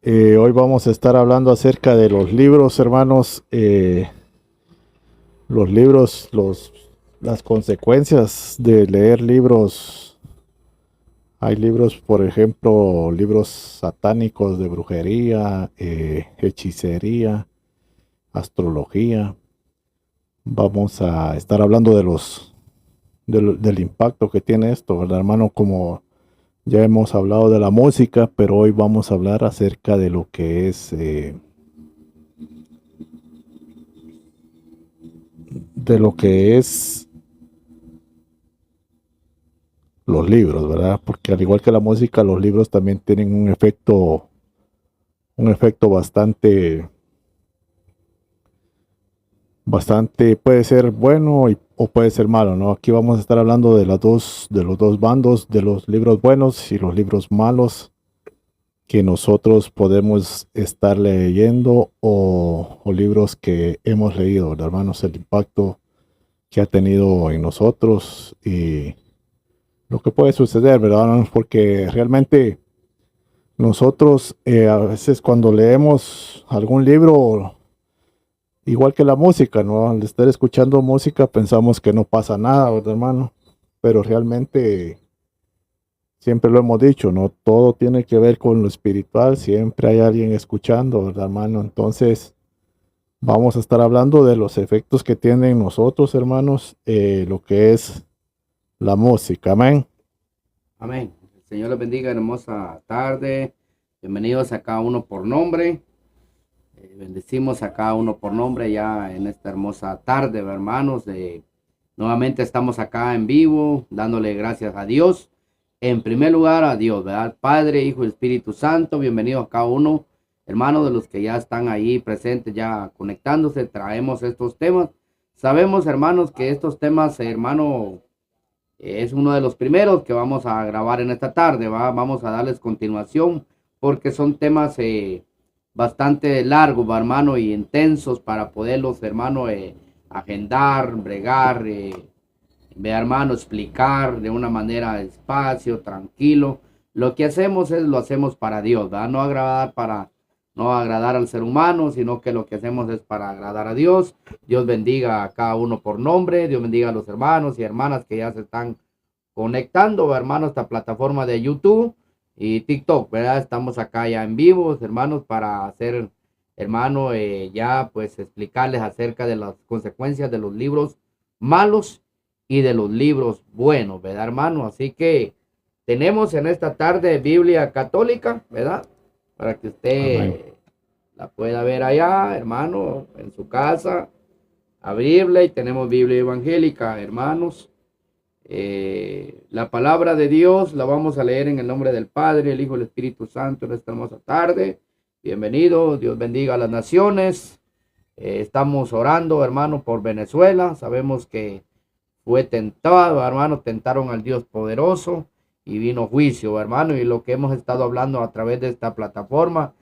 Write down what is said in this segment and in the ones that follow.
Hoy vamos a estar hablando acerca de los libros, hermanos. Los libros, las consecuencias de leer libros. Hay libros, por ejemplo, libros satánicos de brujería, hechicería, astrología. Vamos a estar hablando del impacto que tiene esto, ¿verdad, hermano? Como ya hemos hablado de la música, pero hoy vamos a hablar acerca de lo que es de lo que es los libros, ¿verdad? Porque al igual que la música, los libros también tienen un efecto bastante, puede ser bueno o puede ser malo, ¿no? Aquí vamos a estar hablando de los dos bandos, de los libros buenos y los libros malos que nosotros podemos estar leyendo o libros que hemos leído, ¿verdad, hermanos? El impacto que ha tenido en nosotros y lo que puede suceder, ¿verdad? Porque realmente nosotros a veces cuando leemos algún libro, igual que la música, ¿no? Al estar escuchando música pensamos que no pasa nada, ¿verdad, hermano? Pero realmente siempre lo hemos dicho, ¿no? Todo tiene que ver con lo espiritual, siempre hay alguien escuchando, ¿verdad, hermano? Entonces vamos a estar hablando de los efectos que tienen nosotros, hermanos, lo que es la música, amén. Amén. El Señor les bendiga, hermosa tarde. Bienvenidos a cada uno por nombre. Bendecimos a cada uno por nombre ya en esta hermosa tarde, hermanos. Nuevamente estamos acá en vivo, dándole gracias a Dios. En primer lugar, a Dios, ¿verdad? Padre, Hijo y Espíritu Santo. Bienvenidos a cada uno, hermanos, de los que ya están ahí presentes, ya conectándose. Traemos estos temas. Sabemos, hermanos, que estos temas, hermano, es uno de los primeros que vamos a grabar en esta tarde, ¿va? Vamos a darles continuación porque son temas bastante largos, ¿va, hermano? Y intensos para poderlos, hermano, agendar, bregar, ve, hermano, explicar de una manera despacio, tranquilo. Lo que hacemos lo hacemos para Dios, ¿verdad? No agradar al ser humano, sino que lo que hacemos es para agradar a Dios. Dios bendiga a cada uno por nombre, Dios bendiga a los hermanos y hermanas que ya se están conectando, hermanos, esta plataforma de YouTube y TikTok, ¿verdad? Estamos acá ya en vivo, hermanos, para hacer, hermano, ya pues explicarles acerca de las consecuencias de los libros malos y de los libros buenos, ¿verdad, hermano? Así que tenemos en esta tarde Biblia católica, ¿verdad? Para que Amén. usted la pueda ver allá, hermano, en su casa, abrirla, y tenemos Biblia evangélica, hermanos. La palabra de Dios la vamos a leer en el nombre del Padre, el Hijo y el Espíritu Santo en esta hermosa tarde. Bienvenido, Dios bendiga a las naciones. Estamos orando, hermano, por Venezuela. Sabemos que fue tentado, hermano, tentaron al Dios poderoso y vino juicio, hermano. Y lo que hemos estado hablando a través de esta plataforma,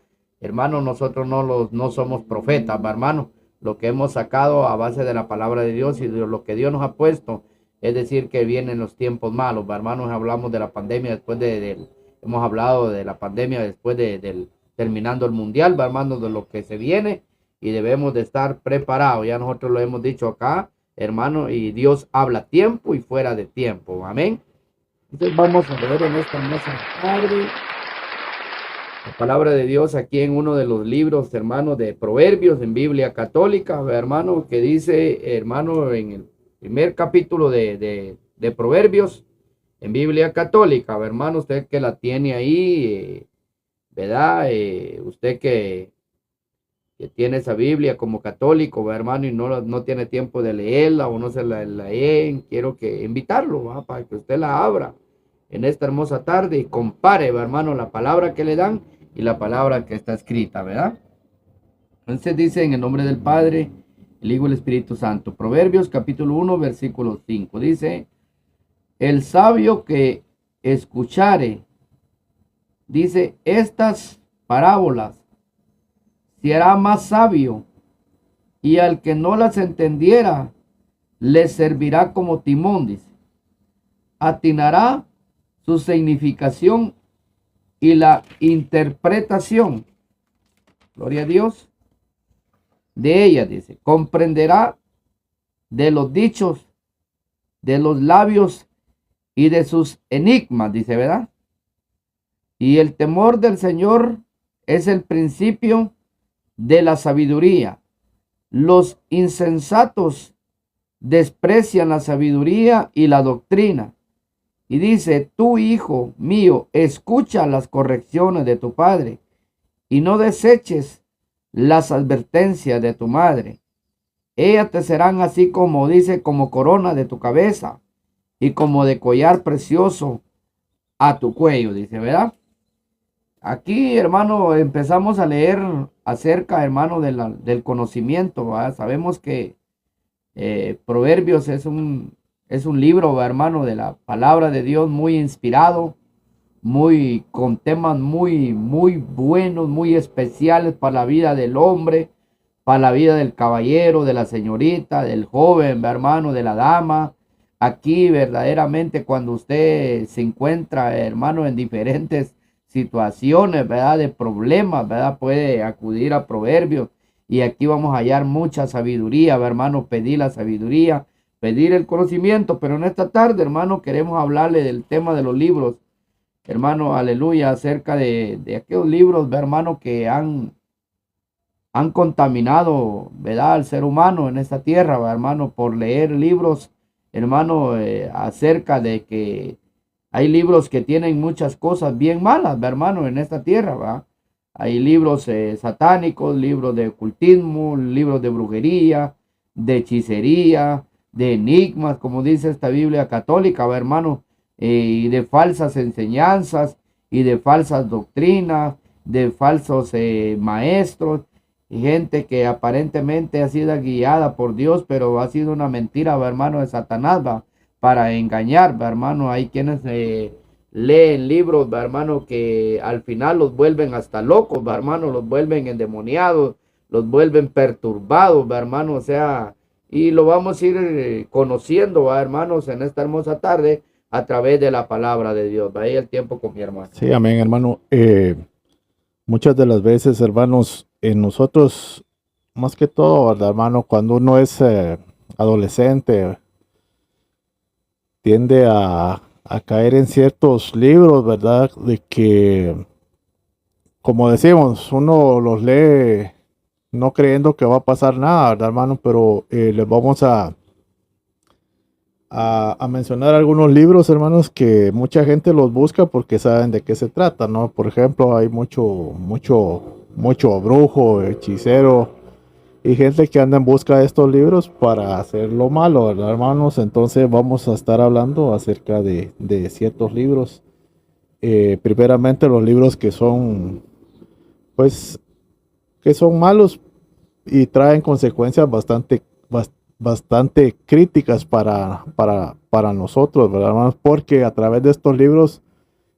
hermano, nosotros no somos profetas, hermano. Lo que hemos sacado a base de la palabra de Dios y de lo que Dios nos ha puesto, es decir, que vienen los tiempos malos, hermanos. Hablamos de la pandemia hemos hablado de la pandemia después del terminando el mundial, hermanos, de lo que se viene, y debemos de estar preparados. Ya nosotros lo hemos dicho acá, hermano, y Dios habla a tiempo y fuera de tiempo. Amén. Entonces vamos a leer en esta hermosa tarde la palabra de Dios aquí en uno de los libros, hermano, de Proverbios en Biblia católica, hermano, que dice, hermano, en el primer capítulo de Proverbios en Biblia católica, hermano, usted que la tiene ahí, ¿verdad? Usted que tiene esa Biblia como católico, hermano, y no tiene tiempo de leerla o no se la leen, quiero que invitarlo, ¿va? Para que usted la abra en esta hermosa tarde y compare, hermano, la palabra que le dan y la palabra que está escrita, ¿verdad? Entonces dice en el nombre del Padre, el Hijo y el Espíritu Santo. Proverbios capítulo 1, versículo 5. Dice, el sabio que escuchare, dice, estas parábolas, será más sabio, y al que no las entendiera, le servirá como timón, dice. Atinará su significación y la interpretación, Gloria a Dios. De ella, dice, comprenderá de los dichos, de los labios y de sus enigmas, dice, ¿verdad? Y el temor del Señor es el principio de la sabiduría. Los insensatos desprecian la sabiduría y la doctrina. Y dice, tú, hijo mío, escucha las correcciones de tu padre y no deseches las advertencias de tu madre. Ellas te serán así como dice, como corona de tu cabeza y como de collar precioso a tu cuello, dice, ¿verdad? Aquí, hermano, empezamos a leer acerca, hermano, del conocimiento, ¿verdad? Sabemos que Proverbios es un libro, hermano, de la palabra de Dios muy inspirado, muy con temas muy buenos, muy especiales para la vida del hombre, para la vida del caballero, de la señorita, del joven, hermano, de la dama. Aquí verdaderamente cuando usted se encuentra, hermano, en diferentes situaciones, ¿verdad? De problemas, ¿verdad? Puede acudir a Proverbios y aquí vamos a hallar mucha sabiduría, hermano, pedir la sabiduría, pedir el conocimiento, pero en esta tarde, hermano, queremos hablarle del tema de los libros, hermano, aleluya, acerca de aquellos libros, hermano, que han contaminado, ¿verdad?, al ser humano en esta tierra, hermano, por leer libros, hermano, acerca de que hay libros que tienen muchas cosas bien malas, hermano, en esta tierra, ¿va? Hay libros satánicos, libros de ocultismo, libros de brujería, de hechicería, de enigmas, como dice esta Biblia católica, ¿va, hermano? Y de falsas enseñanzas y de falsas doctrinas, de falsos maestros y gente que aparentemente ha sido guiada por Dios, pero ha sido una mentira, ¿va, hermano, de Satanás, va, para engañar, ¿va, hermano? Hay quienes leen libros, ¿va, hermano, que al final los vuelven hasta locos, ¿va, hermano? Los vuelven endemoniados, los vuelven perturbados, ¿va, hermano? O sea, y lo vamos a ir conociendo, ¿va, hermanos, en esta hermosa tarde a través de la palabra de Dios. Va ahí el tiempo con mi hermano. Sí, amén, hermano. Muchas de las veces, hermanos, nosotros, más que todo, ¿verdad, hermano? Cuando uno es adolescente, tiende a caer en ciertos libros, ¿verdad? De que, como decimos, uno los lee no creyendo que va a pasar nada, ¿verdad, hermano? Pero les vamos a mencionar algunos libros, hermanos, que mucha gente los busca porque saben de qué se trata, ¿no? Por ejemplo, hay mucho brujo, hechicero y gente que anda en busca de estos libros para hacer lo malo, ¿verdad, hermanos? Entonces vamos a estar hablando acerca de ciertos libros. Primeramente los libros que son, pues, que son malos y traen consecuencias bastante críticas para nosotros, ¿verdad, hermanos? Porque a través de estos libros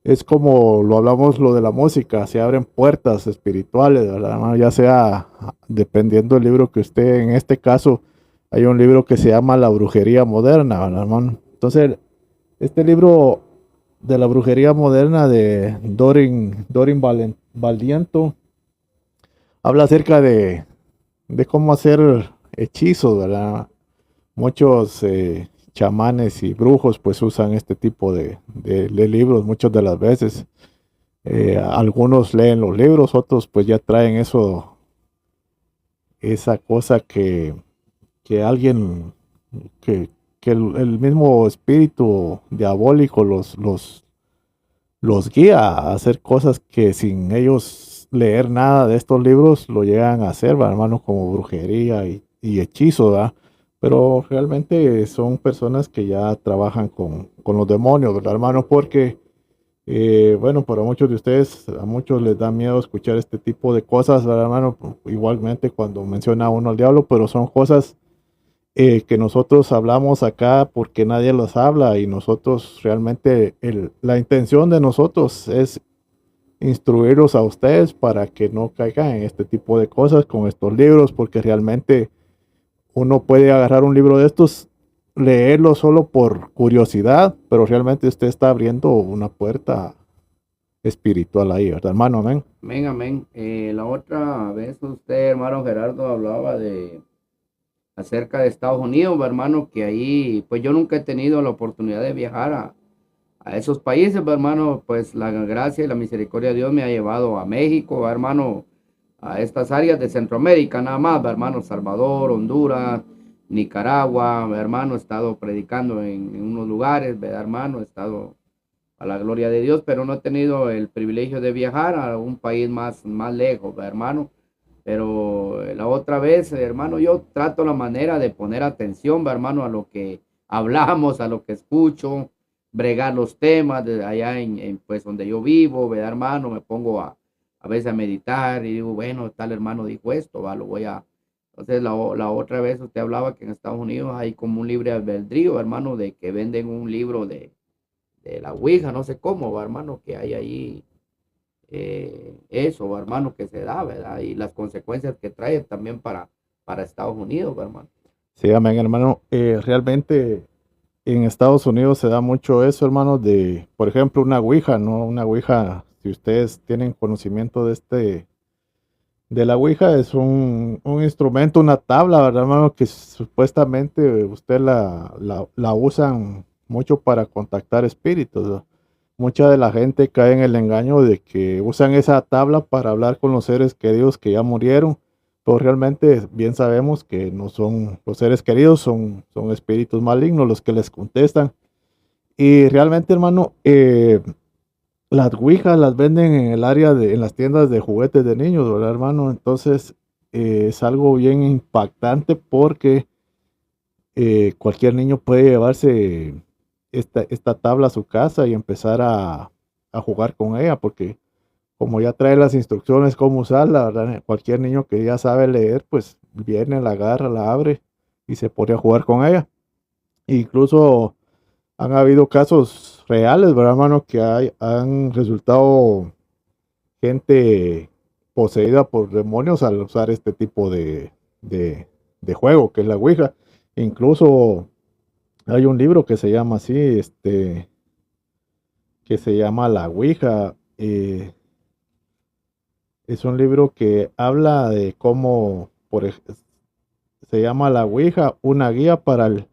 es como lo hablamos lo de la música, se abren puertas espirituales, ¿verdad, hermano? Ya sea dependiendo del libro que usted, en este caso, hay un libro que se llama La brujería moderna, ¿verdad, hermano? Entonces, este libro de la brujería moderna de Dorin Valiento habla acerca de cómo hacer hechizos, ¿verdad? Muchos chamanes y brujos pues usan este tipo de libros muchas de las veces. Algunos leen los libros, otros pues ya traen esa cosa que alguien, que el mismo espíritu diabólico los guía a hacer cosas que sin ellos leer nada de estos libros lo llegan a hacer, ¿va, hermano? Como brujería y hechizo, ¿verdad? Pero realmente son personas que ya trabajan con los demonios, ¿verdad, hermano? Porque, bueno, para muchos de ustedes, a muchos les da miedo escuchar este tipo de cosas, ¿verdad, hermano? Igualmente cuando menciona uno al diablo, pero son cosas que nosotros hablamos acá porque nadie los habla y nosotros realmente, la intención de nosotros es instruirlos a ustedes para que no caigan en este tipo de cosas con estos libros, porque realmente uno puede agarrar un libro de estos, leerlo solo por curiosidad, pero realmente usted está abriendo una puerta espiritual ahí, ¿verdad, hermano? Amén. Amén, amén. La otra vez usted, hermano Gerardo, hablaba de acerca de Estados Unidos, hermano, que ahí, pues yo nunca he tenido la oportunidad de viajar a esos países, hermano, pues la gracia y la misericordia de Dios me ha llevado a México, hermano, a estas áreas de Centroamérica, nada más, hermano, Salvador, Honduras, Nicaragua, hermano, he estado predicando en unos lugares, hermano, he estado a la gloria de Dios, pero no he tenido el privilegio de viajar a un país más lejos, hermano. Pero la otra vez, hermano, yo trato la manera de poner atención, hermano, a lo que hablamos, a lo que escucho, bregar los temas de allá pues donde yo vivo, ¿verdad, hermano? Me pongo a veces a meditar y digo, bueno, tal hermano dijo esto, va, lo voy a... Entonces la otra vez usted hablaba que en Estados Unidos hay como un libre albedrío, hermano, de que venden un libro de la Ouija, no sé cómo, va, hermano, que hay ahí eso, hermano, que se da, ¿verdad? Y las consecuencias que trae también para Estados Unidos, hermano. Sí, amén, hermano. Realmente en Estados Unidos se da mucho eso, hermano, de, por ejemplo, una ouija, ¿no? Una ouija, si ustedes tienen conocimiento de la ouija, es un instrumento, una tabla, ¿verdad, hermano? Que supuestamente usted la usan mucho para contactar espíritus, ¿no? Mucha de la gente cae en el engaño de que usan esa tabla para hablar con los seres queridos que ya murieron, pero realmente bien sabemos que no son los seres queridos, son espíritus malignos los que les contestan. Y realmente, hermano, las ouijas las venden en el área en las tiendas de juguetes de niños, ¿verdad, hermano? Entonces, es algo bien impactante porque cualquier niño puede llevarse esta tabla a su casa y empezar a jugar con ella, porque como ya trae las instrucciones cómo usarla, ¿verdad? Cualquier niño que ya sabe leer, pues viene, la agarra, la abre y se pone a jugar con ella. Incluso han habido casos reales, ¿verdad, hermano? Que han resultado gente poseída por demonios al usar este tipo de juego, que es la Ouija. Incluso hay un libro que se llama así, que se llama La Ouija. Es un libro que habla de cómo, se llama La Ouija, una guía para el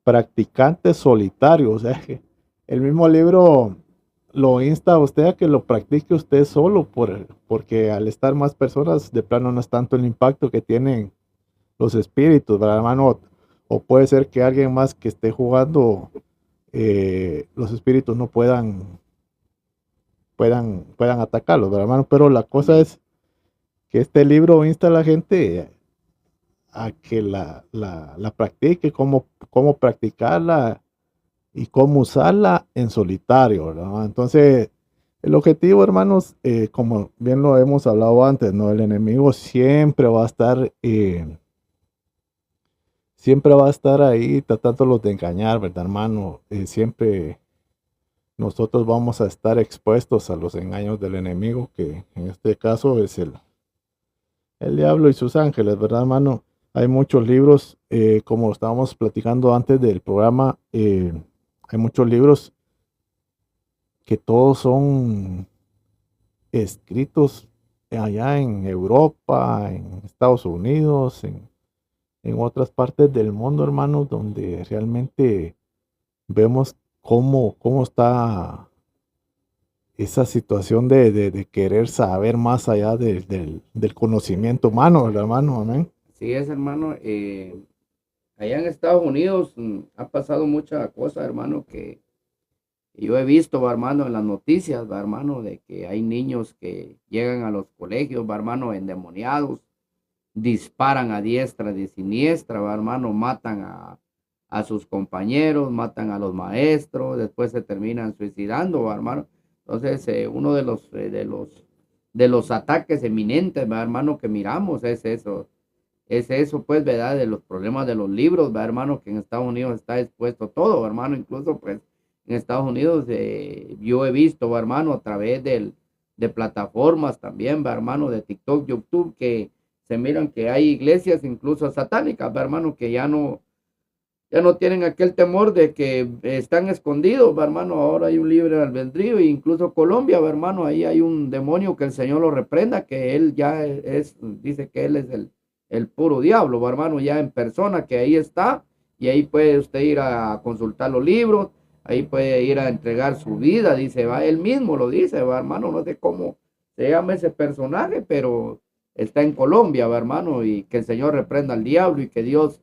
practicante solitario. O sea, que el mismo libro lo insta a usted a que lo practique usted solo, porque al estar más personas, de plano no es tanto el impacto que tienen los espíritus, ¿verdad, hermano? O puede ser que alguien más que esté jugando, los espíritus no puedan atacarlos, ¿verdad, hermano? Pero la cosa Amén. es que este libro insta a la gente a que la practique, cómo practicarla y cómo usarla en solitario, ¿verdad? Entonces, el objetivo, hermanos, como bien lo hemos hablado antes, ¿no? El enemigo siempre va a estar ahí tratándolos de engañar, ¿verdad, hermano? Siempre nosotros vamos a estar expuestos a los engaños del enemigo, que en este caso es el diablo y sus ángeles, ¿verdad, hermano? Hay muchos libros, como estábamos platicando antes del programa, hay muchos libros que todos son escritos allá en Europa, en Estados Unidos, en otras partes del mundo, hermano, donde realmente vemos cómo está esa situación de querer saber más allá del conocimiento humano, ¿verdad, hermano? Amén. Así es, hermano. Allá en Estados Unidos ha pasado mucha cosa, hermano, que yo he visto, va, hermano, en las noticias, va, hermano, de que hay niños que llegan a los colegios, va, hermano, endemoniados, disparan a diestra y siniestra, va, hermano, matan a sus compañeros, matan a los maestros, después se terminan suicidando, va, hermano. Entonces, uno de los ataques eminentes, va, hermano, que miramos es eso, pues, ¿verdad? De los problemas de los libros, ¿va, hermano? Que en Estados Unidos está expuesto todo, hermano. Incluso, pues, en Estados Unidos yo he visto, ¿va, hermano? A través de plataformas también, ¿va, hermano? De TikTok, YouTube, que se miran que hay iglesias incluso satánicas, ¿va, hermano? Que ya no tienen aquel temor de que están escondidos, va, hermano. Ahora hay un libre albedrío, e incluso Colombia, va, hermano, ahí hay un demonio que el Señor lo reprenda, que él ya dice que él es el puro diablo, va, hermano, ya en persona, que ahí está, y ahí puede usted ir a consultar los libros, ahí puede ir a entregar su vida, dice, va, él mismo lo dice, va, hermano, no sé cómo se llama ese personaje, pero está en Colombia, va, hermano, y que el Señor reprenda al diablo y que Dios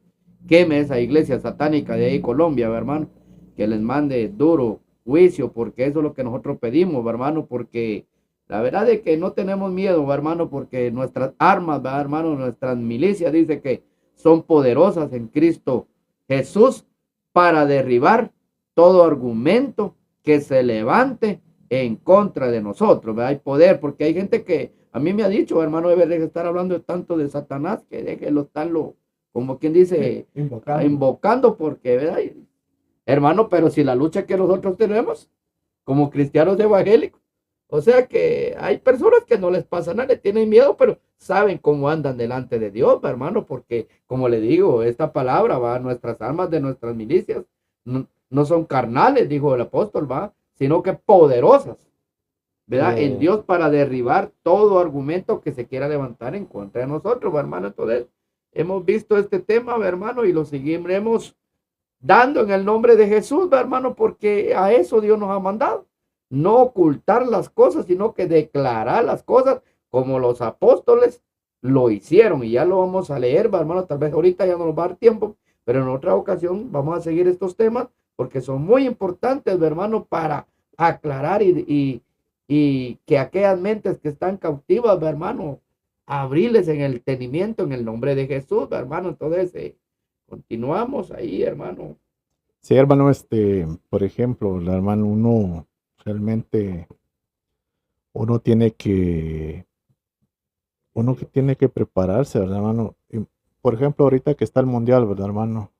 queme esa iglesia satánica de ahí Colombia, ¿va, hermano? Que les mande duro juicio, porque eso es lo que nosotros pedimos, ¿va, hermano? Porque la verdad es que no tenemos miedo, ¿va, hermano? Porque nuestras armas, ¿va, hermano? Nuestras milicias dice que son poderosas en Cristo Jesús para derribar todo argumento que se levante en contra de nosotros, ¿verdad? Hay poder, porque hay gente que a mí me ha dicho, hermano, debe de estar hablando tanto de Satanás, que déjelo estarlo, como quien dice, invocando porque, ¿verdad? Hermano, pero si la lucha que nosotros tenemos como cristianos evangélicos, o sea que hay personas que no les pasa nada, le tienen miedo, pero saben cómo andan delante de Dios, ¿va, hermano? Porque, como le digo, esta palabra, va, nuestras armas de nuestras milicias no son carnales, dijo el apóstol, va, sino que poderosas, ¿verdad? En Dios para derribar todo argumento que se quiera levantar en contra de nosotros, ¿va, hermano? Entonces, hemos visto este tema, ¿va, hermano? Y lo seguiremos dando en el nombre de Jesús, ¿va, hermano? Porque a eso Dios nos ha mandado. No ocultar las cosas, sino que declarar las cosas como los apóstoles lo hicieron. Y ya lo vamos a leer, ¿va, hermano? Tal vez ahorita ya no nos va a dar tiempo, pero en otra ocasión vamos a seguir estos temas porque son muy importantes, ¿va, hermano? Para aclarar y que aquellas mentes que están cautivas, ¿va, hermano? Abrirles en el entendimiento en el nombre de Jesús, ¿va, hermano? Entonces, continuamos ahí, hermano. Sí, hermano, por ejemplo, hermano, uno realmente, uno tiene que, uno que tiene que prepararse, ¿verdad, hermano? Y, por ejemplo, ahorita que está el mundial, ¿verdad, hermano?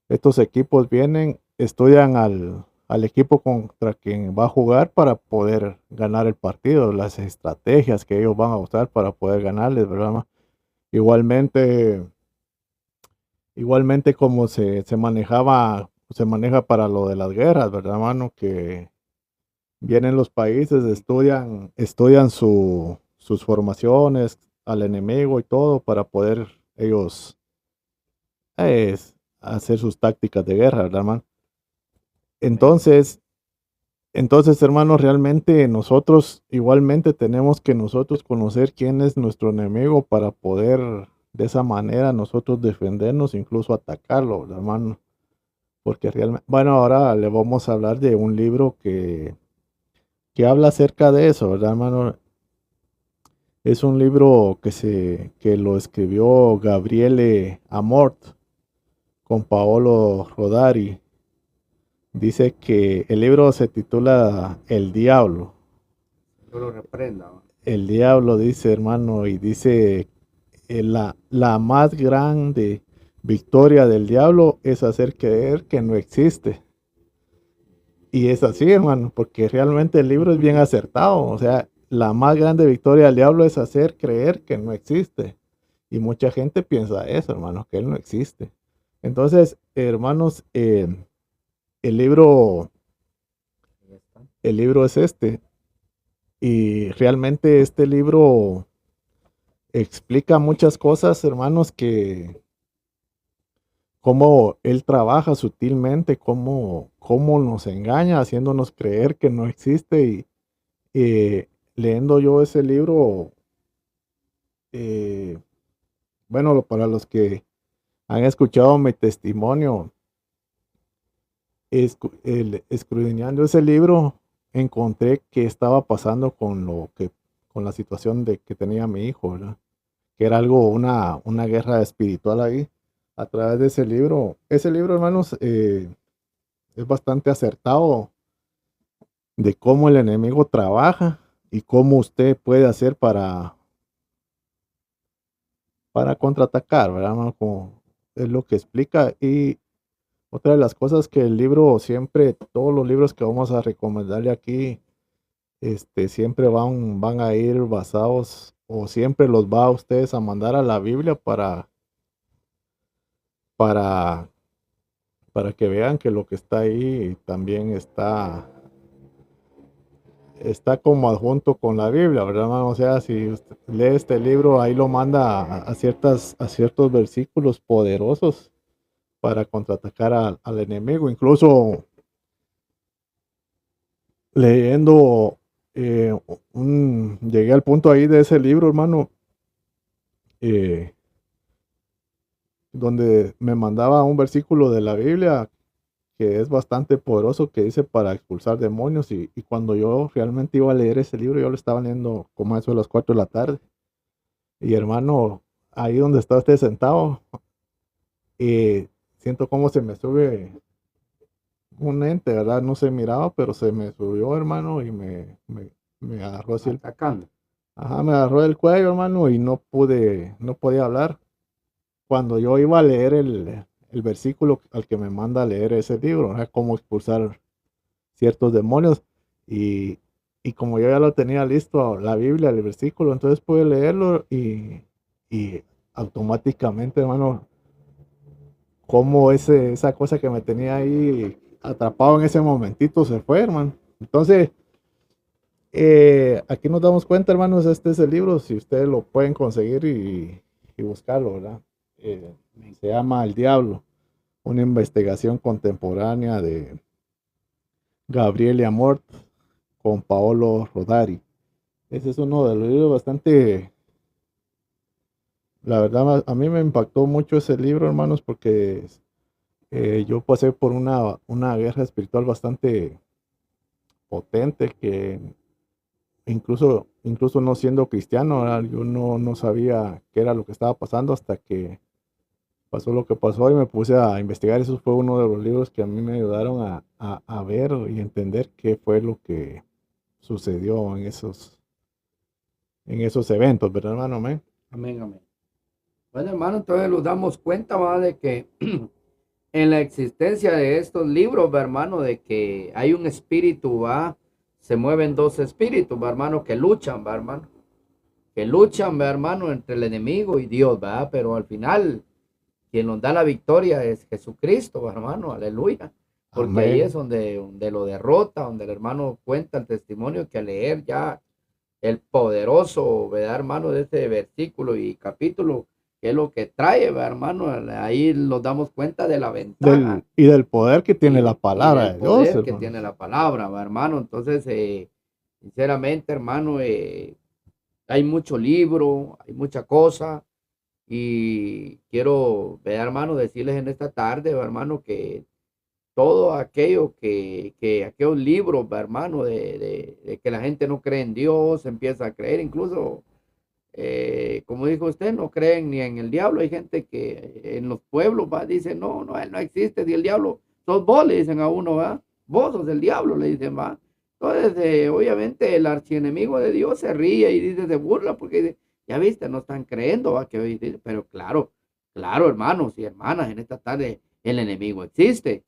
Estos equipos vienen, estudian al equipo contra quien va a jugar para poder ganar el partido, las estrategias que ellos van a usar para poder ganarles, ¿verdad, hermano? Igualmente, igualmente como se manejaba, se maneja para lo de las guerras, ¿verdad, hermano? Que vienen los países, estudian sus formaciones al enemigo y todo para poder ellos hacer sus tácticas de guerra, ¿verdad, hermano? Entonces, hermanos, realmente nosotros igualmente tenemos que nosotros conocer quién es nuestro enemigo para poder de esa manera nosotros defendernos, incluso atacarlo, ¿verdad, hermano? Porque realmente, bueno, ahora le vamos a hablar de un libro que habla acerca de eso, ¿verdad, hermano? Es un libro que lo escribió Gabriele Amort con Paolo Rodari. Dice que el libro se titula El Diablo. Yo lo reprenda. El Diablo dice, hermano, y dice la más grande victoria del diablo es hacer creer que no existe. Y es así, hermano, porque realmente el libro es bien acertado. O sea, la más grande victoria del diablo es hacer creer que no existe. Y mucha gente piensa eso, hermano, que él no existe. Entonces, hermanos, el libro, el libro es este. Y realmente este libro explica muchas cosas, hermanos, que cómo él trabaja sutilmente, cómo nos engaña, haciéndonos creer que no existe. Y leyendo yo ese libro, bueno, para los que han escuchado mi testimonio, escudriñando ese libro, encontré que estaba pasando con la situación de que tenía mi hijo, ¿verdad? Que era algo, una guerra espiritual ahí, a través de ese libro. Ese libro, hermanos, es bastante acertado de cómo el enemigo trabaja y cómo usted puede hacer para contraatacar, ¿verdad, hermano? Como es lo que explica. Y otra de las cosas que el libro siempre, todos los libros que vamos a recomendarle aquí, siempre van a ir basados o siempre los va a ustedes a mandar a la Biblia para para que vean que lo que está ahí también está como adjunto con la Biblia, ¿verdad, hermano? O sea, si usted lee este libro, ahí lo manda a ciertos versículos poderosos para contraatacar al enemigo. Incluso leyendo, llegué al punto ahí de ese libro, hermano, eh, donde me mandaba un versículo de la Biblia que es bastante poderoso, que dice para expulsar demonios. Y cuando yo realmente iba a leer ese libro, yo lo estaba leyendo como a eso de las 4 de la tarde. Y hermano, ahí donde está usted sentado, siento como se me sube un ente, ¿verdad? No se miraba, pero se me subió, hermano, y me agarró así, Atacando. ajá, me agarró el cuello, hermano, y no podía hablar. Cuando yo iba a leer el versículo al que me manda a leer ese libro, ¿verdad? Cómo expulsar ciertos demonios. Y, y como yo ya lo tenía listo, la Biblia, el versículo, entonces pude leerlo y automáticamente, hermano, como esa cosa que me tenía ahí atrapado en ese momentito se fue, hermano. Entonces, aquí nos damos cuenta, hermanos, este es el libro, si ustedes lo pueden conseguir y buscarlo, ¿verdad? Eh, Se llama El Diablo, una investigación contemporánea de Gabriele Amort con Paolo Rodari. Ese es uno de los libros bastante, la verdad, a mí me impactó mucho ese libro, hermanos, porque yo pasé por una guerra espiritual bastante potente que incluso no siendo cristiano, ¿verdad? Yo no sabía qué era lo que estaba pasando hasta que pasó lo que pasó y me puse a investigar. Eso fue uno de los libros que a mí me ayudaron a ver y entender qué fue lo que sucedió en esos eventos, ¿verdad, hermano? Amén. Amén, amén. Bueno, hermano, entonces nos damos cuenta, va, de que en la existencia de estos libros, va, hermano, de que hay un espíritu, va, se mueven dos espíritus, va, hermano, que luchan, va, hermano, va, hermano, entre el enemigo y Dios, va, pero al final quien nos da la victoria es Jesucristo, va, hermano, aleluya, porque ahí es Amén. donde lo derrota, donde el hermano cuenta el testimonio que al leer ya el poderoso, ¿verdad, hermano? De este versículo y capítulo, que es lo que trae, ¿verdad, hermano? Ahí nos damos cuenta de la ventaja Y del poder que tiene la y palabra del de Dios, poder que hermanos. tiene la palabra, ¿verdad, hermano? Entonces, sinceramente, hermano, hay mucho libro, hay mucha cosa, y quiero, ¿verdad, hermano? Decirles en esta tarde, ¿verdad, hermano? Que todo aquello que aquellos libros, ¿verdad, hermano? De que la gente no cree en Dios, empieza a creer, incluso como dijo usted, no creen ni en el diablo. Hay gente que en los pueblos va, dice, no, no, él no existe, si el diablo sos vos, le dicen a uno, va, vos sos el diablo, le dicen, va. Entonces, obviamente, el archienemigo de Dios se ríe y dice, se burla, porque dice, ya viste, no están creyendo, va, que hoy dice, pero claro, claro, hermanos y hermanas, en esta tarde el enemigo existe,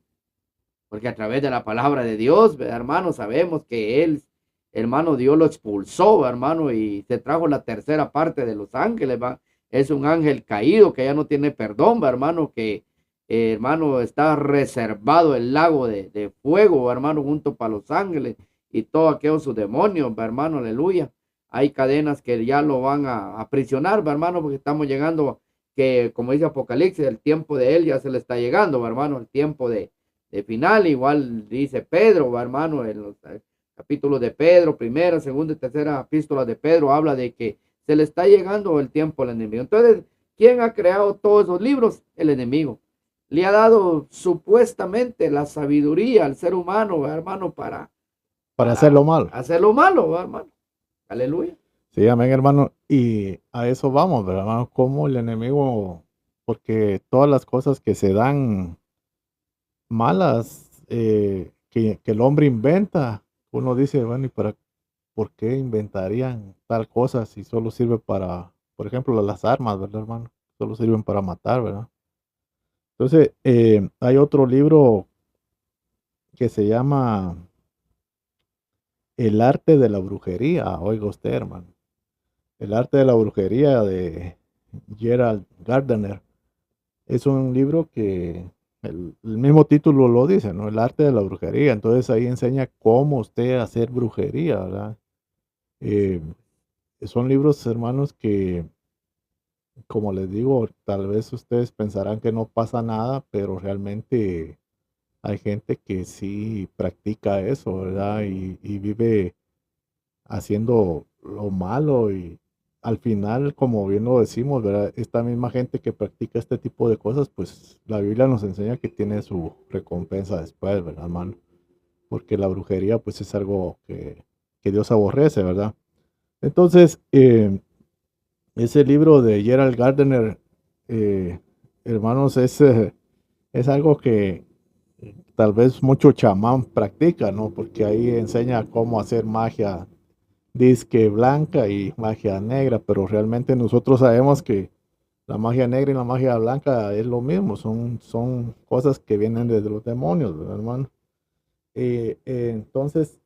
porque a través de la palabra de Dios, hermanos, sabemos que él, hermano, Dios lo expulsó, hermano, y se trajo la tercera parte de los ángeles, ¿va? Es un ángel caído que ya no tiene perdón, ¿va, hermano? Que, hermano, está reservado el lago de fuego, ¿va, hermano, junto para los ángeles y todos aquellos sus demonios, ¿va, hermano? Aleluya. Hay cadenas que ya lo van a aprisionar, ¿va, hermano? Porque estamos llegando, que como dice Apocalipsis, el tiempo de él ya se le está llegando, ¿va, hermano? El tiempo de final, igual dice Pedro, ¿va, hermano? En los capítulos de Pedro, primera, segunda y tercera epístola de Pedro, habla de que se le está llegando el tiempo al enemigo. Entonces, ¿quién ha creado todos esos libros? El enemigo. Le ha dado supuestamente la sabiduría al ser humano, ¿va, hermano? Para hacer lo Para malo. hacer lo malo, ¿va, hermano? Aleluya. Sí, amén, hermano. Y a eso vamos, ¿verdad, hermano? Como el enemigo, porque todas las cosas que se dan malas, que el hombre inventa, uno dice, bueno, ¿por qué inventarían tal cosa si solo sirve para, por ejemplo, las armas, ¿verdad, hermano? Solo sirven para matar, ¿verdad? Entonces, hay otro libro que se llama El arte de la brujería, oiga usted, hermano. El arte de la brujería de Gerald Gardner. Es un libro que el mismo título lo dice, ¿no? El arte de la brujería. Entonces ahí enseña cómo usted hacer brujería, ¿verdad? Eh, Son libros, hermanos, que, como les digo, tal vez ustedes pensarán que no pasa nada, pero realmente hay gente que sí practica eso, ¿verdad? Y vive haciendo lo malo y al final, como bien lo decimos, ¿verdad? Esta misma gente que practica este tipo de cosas, pues la Biblia nos enseña que tiene su recompensa después, ¿verdad, hermano? Porque la brujería, pues es algo que Dios aborrece, ¿verdad? Entonces, ese libro de Gerald Gardner, eh, hermanos, es algo que tal vez mucho chamán practica, ¿no? Porque ahí enseña cómo hacer magia disque blanca y magia negra, pero realmente nosotros sabemos que la magia negra y la magia blanca es lo mismo, son cosas que vienen desde los demonios, ¿verdad, hermano? Entonces,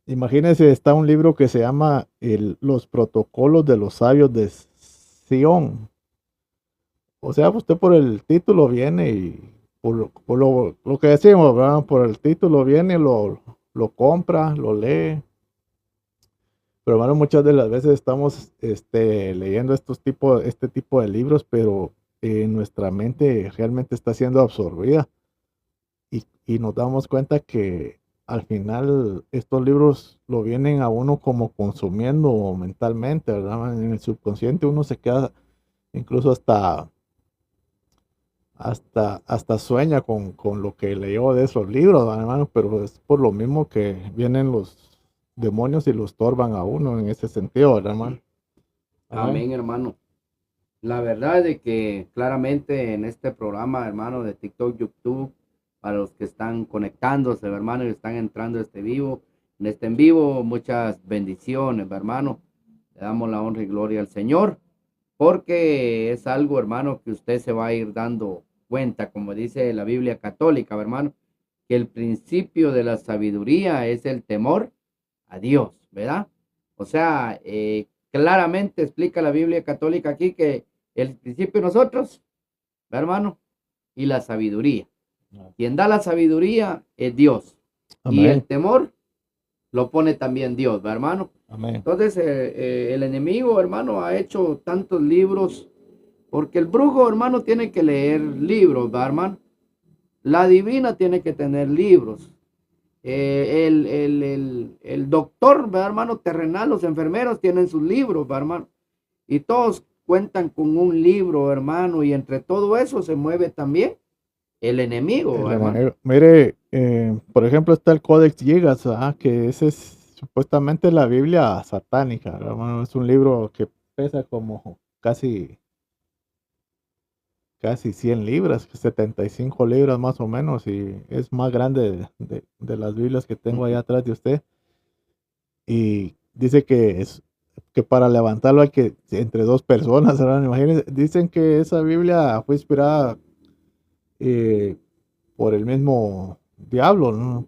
imagínense, está un libro que se llama Los protocolos de los sabios de Sion. O sea, usted por el título viene y por lo que decimos, ¿verdad? Por el título viene, lo compra, lo lee. Pero hermano, muchas de las veces estamos leyendo este tipo de libros, pero nuestra mente realmente está siendo absorbida y nos damos cuenta que al final estos libros lo vienen a uno como consumiendo mentalmente, ¿verdad? En el subconsciente uno se queda incluso hasta sueña con lo que leyó de esos libros, ¿verdad, hermano? Pero es por lo mismo que vienen los demonios y los torban a uno en ese sentido, ¿verdad, hermano? Amén. Amén, hermano. La verdad es de que claramente en este programa, hermano, de TikTok, YouTube, para los que están conectándose, hermano, y están entrando en este en vivo, muchas bendiciones, hermano. Le damos la honra y gloria al Señor, porque es algo, hermano, que usted se va a ir dando cuenta, como dice la Biblia católica, hermano, que el principio de la sabiduría es el temor a Dios, ¿verdad? O sea, claramente explica la Biblia católica aquí que el principio de nosotros, ¿verdad, hermano? Y la sabiduría. Quien da la sabiduría es Dios. Y el Amén. temor lo pone también Dios, ¿verdad, hermano? Amén. Entonces, el enemigo, hermano, ha hecho tantos libros, porque el brujo, hermano, tiene que leer libros, ¿verdad, hermano? La divina tiene que tener libros. El doctor, ¿verdad, hermano? Terrenal, los enfermeros tienen sus libros, ¿verdad, hermano? Y todos cuentan con un libro, hermano, y entre todo eso se mueve también el enemigo, El hermano. enemigo. Mire, por ejemplo, está el Codex Gigas, que ese es supuestamente la Biblia satánica, ¿verdad, hermano? Es un libro que pesa como casi 100 libras, 75 libras más o menos, y es más grande de las Biblias que tengo allá atrás de usted. Y dice que para levantarlo hay que entre dos personas, ¿verdad? Imagínense, dicen que esa Biblia fue inspirada eh, por el mismo diablo, ¿no?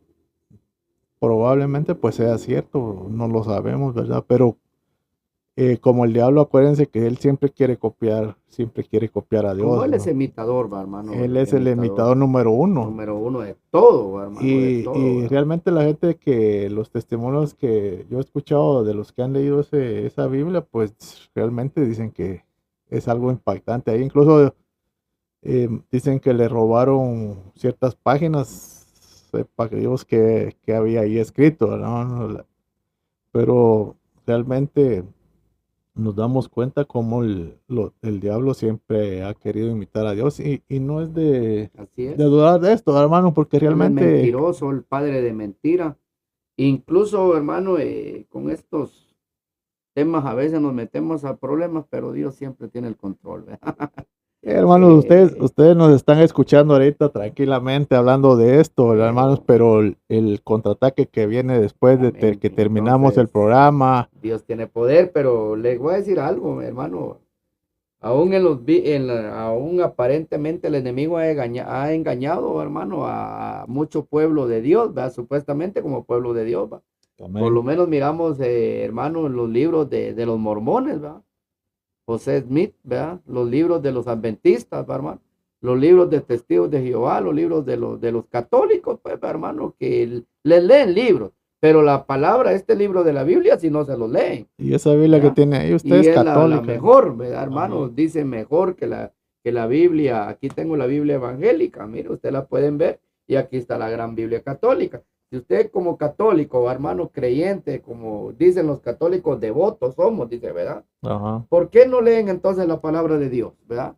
Probablemente pues sea cierto, no lo sabemos, ¿verdad? Pero como el diablo, acuérdense que él siempre quiere copiar a Como Dios, él es ¿no? imitador, va, hermano, Él el es el imitador imitador número uno. número uno de todo, va, hermano, de todo, Y va. realmente la gente los testimonios que yo he escuchado de los que han leído esa Biblia, pues realmente dicen que es algo impactante. Ahí incluso dicen que le robaron ciertas páginas, sepa que Dios que había ahí escrito, ¿no? Pero realmente nos damos cuenta cómo el diablo siempre ha querido imitar a Dios y no es Así de es. dudar de esto, hermano, porque Él es realmente mentiroso, el padre de mentira. Incluso, hermano, con estos temas a veces nos metemos a problemas, pero Dios siempre tiene el control, ¿verdad? hermanos, Eh, ustedes nos están escuchando ahorita tranquilamente hablando de esto, ¿verdad, hermanos? pero, Pero el contraataque que viene después de amén. que terminamos el Entonces, programa, Dios tiene poder, pero le voy a decir algo, hermano. Aún aún aparentemente el enemigo ha engañado, hermano, a mucho pueblo de Dios, ¿verdad? Supuestamente como pueblo de Dios, ¿va? Por amén. lo menos miramos, hermano, en los libros de los mormones, ¿verdad? José Smith, ¿verdad? Los libros de los adventistas, ¿va, hermano? los libros de testigos de Jehová, los libros de los católicos, pues, hermano, que les leen libros, pero la palabra, este libro de la Biblia, si no se lo leen. Y esa Biblia que ¿Verdad? tiene ahí usted Y es es la católica. mejor, ¿verdad, hermano? Ajá. Dice mejor que la Biblia. Aquí tengo la Biblia evangélica, mire, usted la pueden ver. Y aquí está la gran Biblia católica. Si usted como católico, hermano creyente, como dicen los católicos devotos somos, dice, ¿verdad? Ajá. ¿Por qué no leen entonces la palabra de Dios, ¿verdad?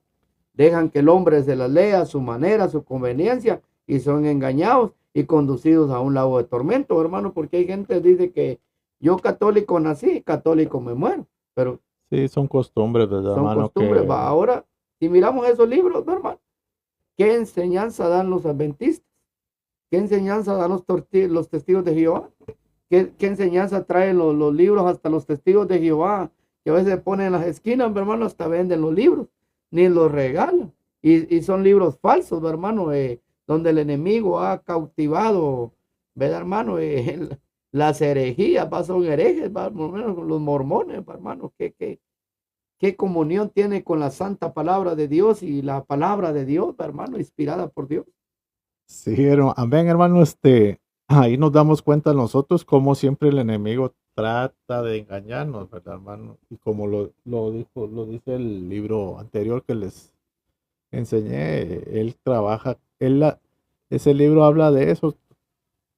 Dejan que el hombre se la lea a su manera, a su conveniencia, y son engañados y conducidos a un lago de tormento, hermano, porque hay gente que dice que yo católico nací, católico me muero, pero Sí, son costumbres, ¿verdad, son hermano? costumbres. Va, ahora, si miramos esos libros, ¿no, hermano? ¿Qué enseñanza dan los adventistas? ¿Qué enseñanza dan los testigos de Jehová? ¿Qué enseñanza traen los libros hasta los testigos de Jehová? Que a veces se ponen en las esquinas, mi hermano, hasta venden los libros, ni los regalan. Y son libros falsos, mi hermano, donde el enemigo ha cautivado, ¿verdad, hermano? Las herejías, son herejes, ¿va? Por lo menos los mormones, ¿va, hermano? ¿Qué comunión tiene con la santa palabra de Dios y la palabra de Dios, ¿va, hermano? Inspirada por Dios. Sí, amén, hermano, ahí nos damos cuenta nosotros cómo siempre el enemigo trata de engañarnos, ¿verdad, hermano? Y como lo dice el libro anterior que les enseñé, él trabaja, ese libro habla de eso,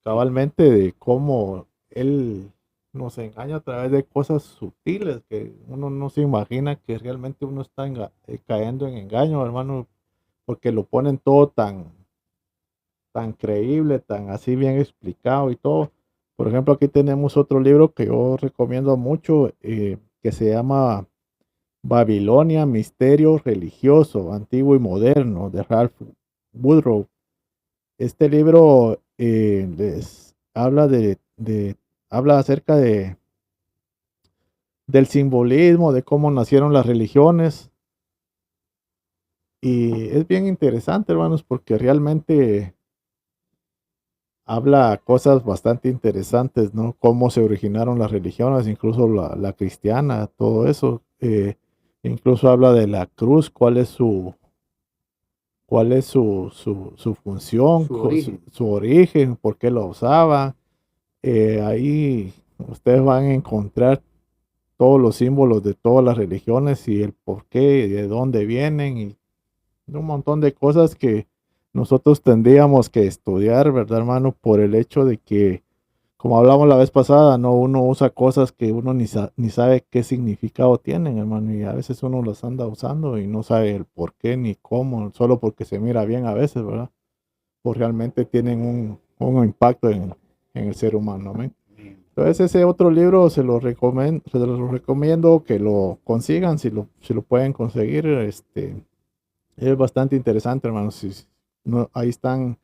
cabalmente, de cómo él nos engaña a través de cosas sutiles que uno no se imagina que realmente uno está cayendo en engaño, hermano, porque lo ponen todo tan creíble, tan así bien explicado y todo. Por ejemplo, aquí tenemos otro libro que yo recomiendo mucho, que se llama Babilonia, Misterio Religioso, Antiguo y Moderno, de Ralph Woodrow. Este libro les habla habla acerca del simbolismo, de cómo nacieron las religiones. Y es bien interesante, hermanos, porque realmente habla cosas bastante interesantes, ¿no? Cómo se originaron las religiones, incluso la cristiana, todo eso. Incluso habla de la cruz, cuál es su función, Su origen. su origen, por qué lo usaba. Ahí ustedes van a encontrar todos los símbolos de todas las religiones y el por qué, y de dónde vienen y un montón de cosas que nosotros tendríamos que estudiar, ¿verdad, hermano? Por el hecho de que, como hablamos la vez pasada, no, uno usa cosas que uno ni sabe qué significado tienen, hermano, y a veces uno las anda usando y no sabe el por qué ni cómo, solo porque se mira bien a veces, ¿verdad? Pues realmente tienen un impacto en el ser humano, ¿amén? Entonces ese otro libro se lo recomiendo que lo consigan, si lo pueden conseguir, es bastante interesante, hermano. No, ahí están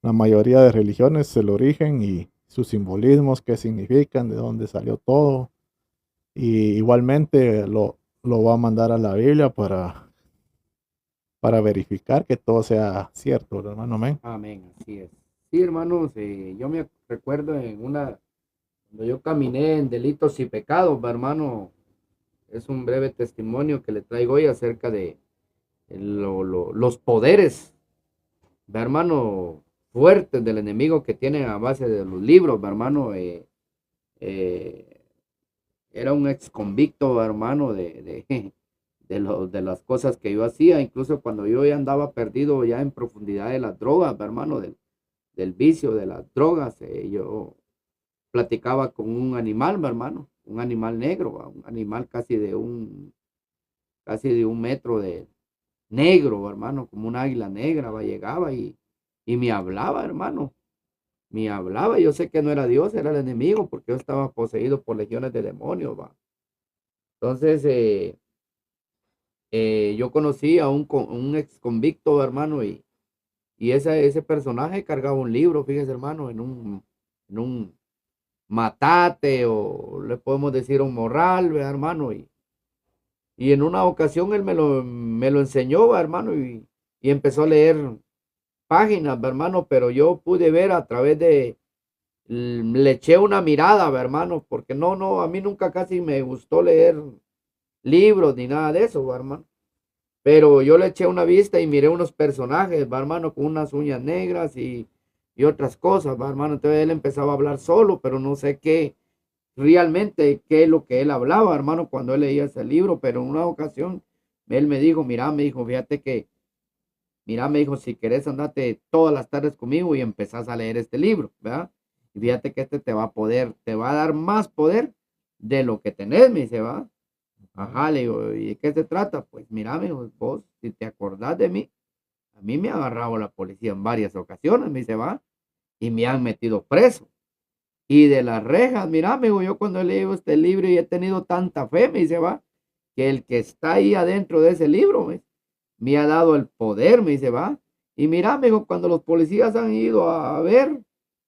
la mayoría de religiones, el origen y sus simbolismos, qué significan, de dónde salió todo. Y igualmente lo va a mandar a la Biblia para verificar que todo sea cierto, hermano. Amén. Amén, así es. Sí, hermanos, yo me recuerdo cuando yo caminé en delitos y pecados, va, hermano, es un breve testimonio que le traigo hoy acerca de los poderes, va, hermano, fuertes del enemigo que tiene a base de los libros, va, hermano. Eh, Era un ex convicto, va, hermano, de las cosas que yo hacía, incluso cuando yo ya andaba perdido ya en profundidad de las drogas, va, hermano, del vicio de las drogas. Yo platicaba con un animal, mi hermano, un animal negro, un animal casi de 1 metro de negro, hermano, como un águila negra, llegaba y me hablaba, hermano, me hablaba. Yo sé que no era Dios, era el enemigo, porque yo estaba poseído por legiones de demonios, va. Entonces, yo conocí a un ex convicto, hermano, y ese personaje cargaba un libro, fíjese, hermano, en un matate, o le podemos decir un morral, ¿verdad, hermano? Y en una ocasión él me lo enseñó, ¿va, hermano? Y empezó a leer páginas, ¿va, hermano? Pero yo pude ver a través le eché una mirada, ¿va, hermano? Porque no, a mí nunca casi me gustó leer libros ni nada de eso, ¿va, hermano? Pero yo le eché una vista y miré unos personajes, va hermano, con unas uñas negras y otras cosas, va hermano. Entonces él empezaba a hablar solo, pero no sé qué realmente qué es lo que él hablaba, hermano, cuando él leía ese libro. Pero en una ocasión él me dijo, mira, me dijo, fíjate que, mira, me dijo, si querés andate todas las tardes conmigo y empezás a leer este libro, ¿verdad? Y fíjate que este te va a poder, te va a dar más poder de lo que tenés, me dice, va. Ajá, le digo, ¿y de qué se trata? Pues mira, me dijo, vos, si te acordás de mí, a mí me ha agarrado la policía en varias ocasiones, me dice, va, y me han metido preso. Y de las rejas, mira, amigo, yo cuando he leído este libro y he tenido tanta fe, me dice, va, que el que está ahí adentro de ese libro me ha dado el poder, me dice, va. Y mira, amigo, cuando los policías han ido a ver,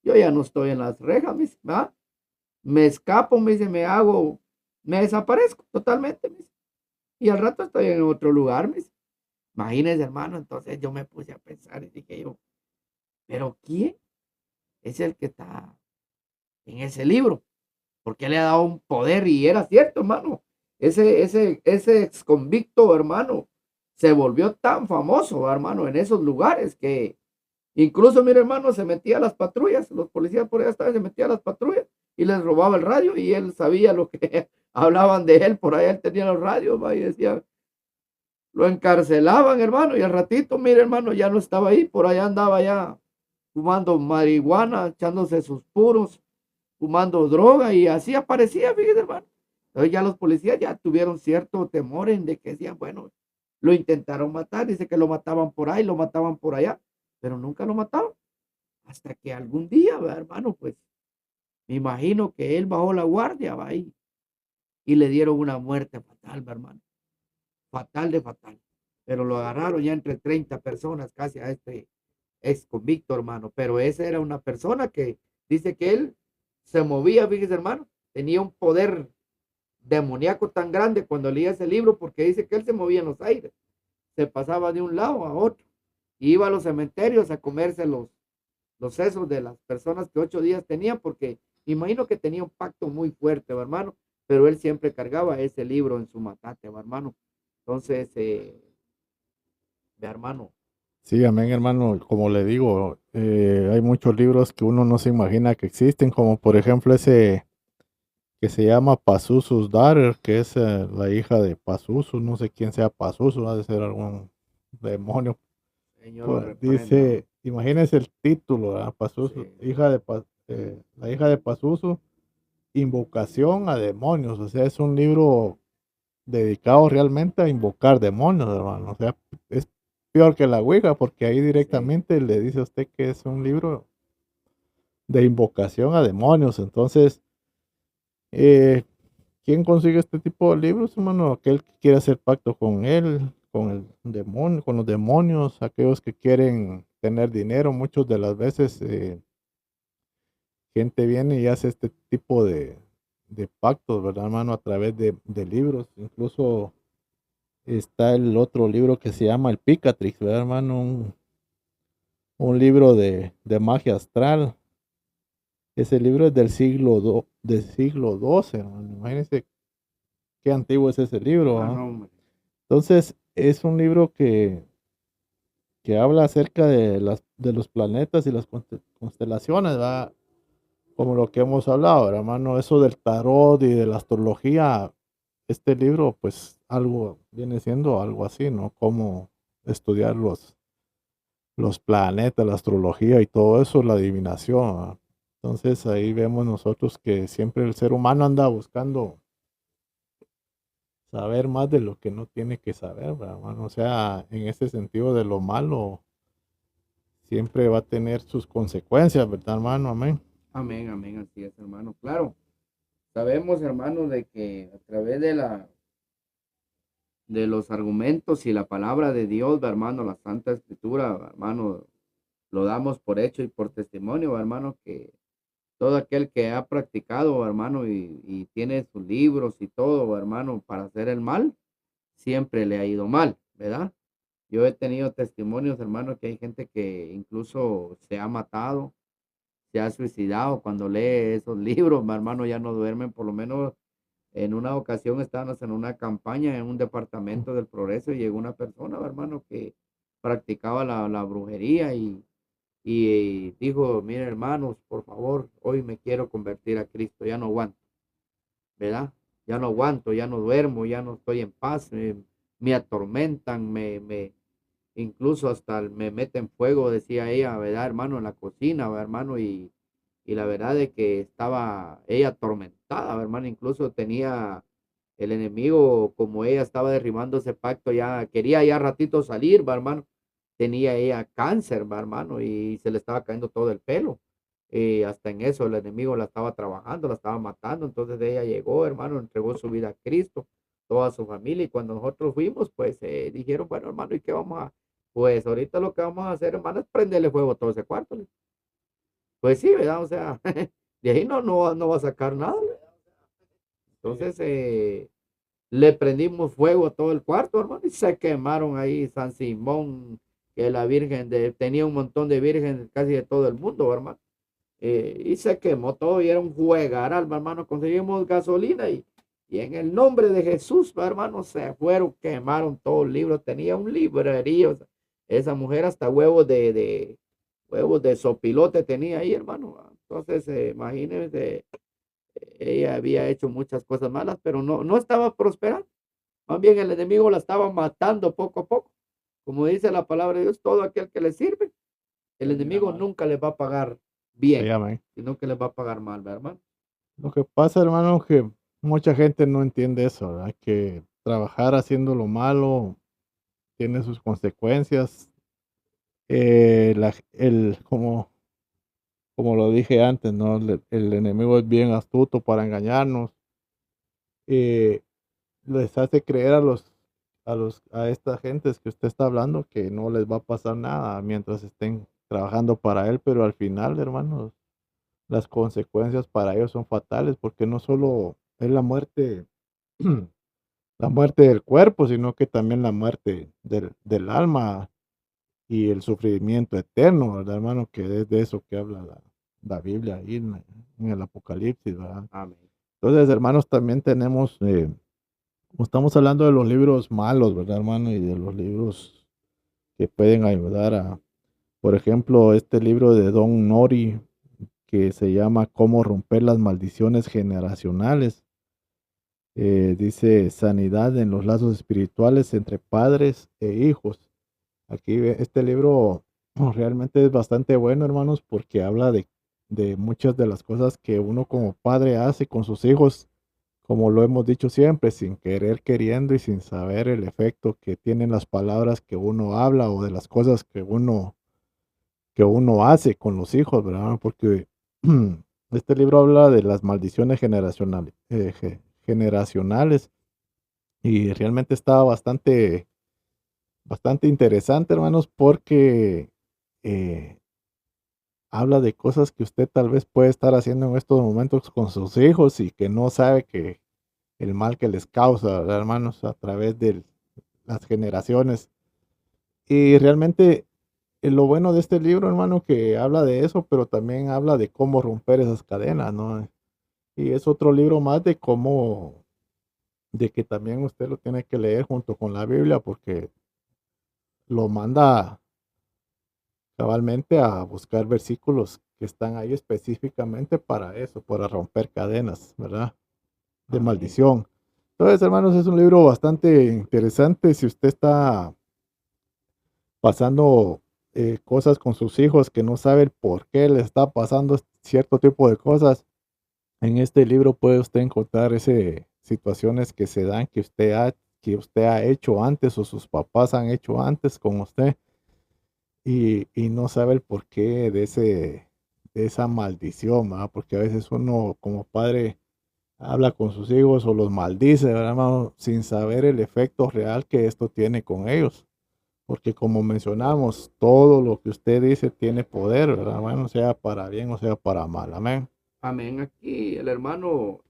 yo ya no estoy en las rejas, me dice, va. Me escapo, me dice, me hago, me desaparezco totalmente, me dice. Y al rato estoy en otro lugar, me dice. Imagínese, hermano, entonces yo me puse a pensar y dije yo, ¿pero quién es el que está en ese libro? Porque le ha dado un poder y era cierto, hermano. Ese ex convicto, hermano, se volvió tan famoso, hermano, en esos lugares que incluso, mire, hermano, se metía a las patrullas, los policías por allá estaban, se metía a las patrullas y les robaba el radio y él sabía lo que hablaban de él, por allá él tenía los radios, va, y decía, lo encarcelaban, hermano, y al ratito, mire, hermano, ya no estaba ahí, por allá andaba ya fumando marihuana, echándose sus puros, fumando droga y así aparecía, fíjese, hermano. Entonces ya los policías ya tuvieron cierto temor en de que decían, bueno, lo intentaron matar, dice que lo mataban por ahí, lo mataban por allá, pero nunca lo mataron. Hasta que algún día, ¿verdad, hermano? Pues me imagino que él bajó la guardia, va ahí, y le dieron una muerte fatal, ¿verdad, hermano? Fatal de fatal. Pero lo agarraron ya entre 30 personas casi a este ex convicto, hermano. Pero esa era una persona que dice que él se movía, fíjese, hermano, tenía un poder demoníaco tan grande cuando leía ese libro, porque dice que él se movía en los aires, se pasaba de un lado a otro, y iba a los cementerios a comerse los sesos de las personas que 8 días tenían, porque imagino que tenía un pacto muy fuerte, hermano, pero él siempre cargaba ese libro en su matate, hermano. Entonces, hermano, Sí, amén, hermano. Como le digo, hay muchos libros que uno no se imagina que existen, como por ejemplo ese que se llama Pazuzu's Daughter, que es la hija de Pazuzu. No sé quién sea Pazuzu, ha de ser algún demonio. Señor lo Pues reprenda, dice, imagínense el título, ¿verdad? Pazuzu, sí, la hija de Pazuzu, Invocación a demonios. O sea, es un libro dedicado realmente a invocar demonios, hermano. O sea, es peor que la Ouija, porque ahí sí, directamente le dice a usted que es un libro de invocación a demonios. Entonces, eh, ¿quién consigue este tipo de libros, hermano? Aquel que quiere hacer pacto con él, con el demonio, con los demonios, aquellos que quieren tener dinero. Muchas de las veces gente viene y hace este tipo de pactos, ¿verdad, hermano? A través de libros. Incluso está el otro libro que se llama El Picatrix, ¿verdad, hermano? Un libro de magia astral. Ese libro es del siglo XII, hermano. Imagínense qué antiguo es ese libro, ah, ¿ah? no, hombre, Entonces, es un libro que habla acerca de los planetas y las constelaciones, ¿verdad? Como lo que hemos hablado, ¿verdad, hermano? Eso del tarot y de la astrología, este libro, pues, algo viene siendo algo así, ¿no? Cómo estudiar los planetas, la astrología y todo eso, la adivinación, ¿verdad? Entonces ahí vemos nosotros que siempre el ser humano anda buscando saber más de lo que no tiene que saber, ¿verdad, hermano? O sea, en ese sentido de lo malo, siempre va a tener sus consecuencias, ¿verdad, hermano? Amén. amén, amén, así es, hermano, claro. Sabemos, hermano, de que a través de los argumentos y la palabra de Dios, hermano, la Santa Escritura, hermano, lo damos por hecho y por testimonio, hermano, que todo aquel que ha practicado, hermano, y tiene sus libros y todo, hermano, para hacer el mal, siempre le ha ido mal, ¿verdad? Yo he tenido testimonios, hermano, que hay gente que incluso se ha matado, se ha suicidado cuando lee esos libros, mi hermano, ya no duermen por lo menos En una ocasión estábamos en una campaña en un departamento del Progreso y llegó una persona, hermano, que practicaba la brujería y dijo, mire hermanos, por favor, hoy me quiero convertir a Cristo, ya no aguanto, ¿verdad? Ya no aguanto, ya no duermo, ya no estoy en paz, me atormentan, incluso hasta me meten fuego, decía ella, ¿verdad, hermano? En la cocina, ¿verdad, hermano? Y la verdad es que estaba ella atormentada, ¿verdad, hermano? Incluso tenía el enemigo, como ella estaba derribando ese pacto, ya quería ya ratito salir, ¿verdad, hermano? Tenía ella cáncer, ¿verdad, hermano? Y se le estaba cayendo todo el pelo. Y hasta en eso el enemigo la estaba trabajando, la estaba matando. Entonces ella llegó, hermano, entregó su vida a Cristo, toda su familia. Y cuando nosotros fuimos, pues dijeron, bueno, hermano, ¿y qué vamos a? Pues ahorita lo que vamos a hacer, hermano, es prenderle fuego a todo ese cuarto. Pues sí, ¿verdad? O sea, de ahí no va a sacar nada. Entonces, le prendimos fuego a todo el cuarto, hermano, y se quemaron ahí San Simón, que la Virgen tenía un montón de vírgenes casi de todo el mundo, hermano. Y se quemó todo y era un juegaral, hermano. Conseguimos gasolina y en el nombre de Jesús, hermano, se fueron, quemaron todo el libro. Tenía un librerío. O sea, esa mujer hasta huevos de sopilote tenía ahí, hermano. Entonces, imagínense, ella había hecho muchas cosas malas, pero no estaba prosperando. Más bien el enemigo la estaba matando poco a poco. Como dice la palabra de Dios, todo aquel que le sirve, el enemigo nunca le va a pagar Sí, bien, amén. sino que le va a pagar mal, ¿verdad, hermano? Lo que pasa, hermano, que mucha gente no entiende eso, ¿verdad? Que trabajar haciendo lo malo tiene sus consecuencias. Como lo dije antes, ¿no? El enemigo es bien astuto para engañarnos. eh, Les hace creer a estas gentes que usted está hablando que no les va a pasar nada mientras estén trabajando para él, pero al final, hermanos, las consecuencias para ellos son fatales, porque no solo es la muerte, la muerte del cuerpo, sino que también la muerte del alma y el sufrimiento eterno, ¿verdad, hermano? Que es de eso que habla la Biblia ahí en el Apocalipsis, ¿verdad? Amén. Entonces, hermanos, también tenemos, como estamos hablando de los libros malos, ¿verdad, hermano? Y de los libros que pueden ayudar por ejemplo, este libro de Don Nori, que se llama Cómo romper las maldiciones generacionales. Dice sanidad en los lazos espirituales entre padres e hijos. Aquí este libro realmente es bastante bueno, hermanos, porque habla de muchas de las cosas que uno como padre hace con sus hijos, como lo hemos dicho siempre, sin querer, queriendo y sin saber el efecto que tienen las palabras que uno habla o de las cosas que uno hace con los hijos, ¿verdad? Porque este libro habla de las maldiciones generacionales y realmente está bastante interesante, hermanos, porque eh, habla de cosas que usted tal vez puede estar haciendo en estos momentos con sus hijos y que no sabe que el mal que les causa, ¿verdad, hermanos? A través de las generaciones. Y realmente lo bueno de este libro, hermano, que habla de eso, pero también habla de cómo romper esas cadenas, ¿no? Y es otro libro más de que también usted lo tiene que leer junto con la Biblia, porque lo manda cabalmente a buscar versículos que están ahí específicamente para eso, para romper cadenas, ¿verdad? De Amén. maldición. Entonces, hermanos, es un libro bastante interesante. Si usted está pasando cosas con sus hijos que no sabe el por qué le está pasando cierto tipo de cosas, en este libro puede usted encontrar ese situaciones que se dan que usted ha hecho antes o sus papás han hecho antes con usted y no sabe el porqué de esa maldición, ¿verdad? Porque a veces uno como padre habla con sus hijos o los maldice, ¿verdad, hermano? Sin saber el efecto real que esto tiene con ellos. Porque como mencionamos, todo lo que usted dice tiene poder, ¿verdad? Bueno, sea para bien o sea para mal. Amén. Amén. Aquí el hermano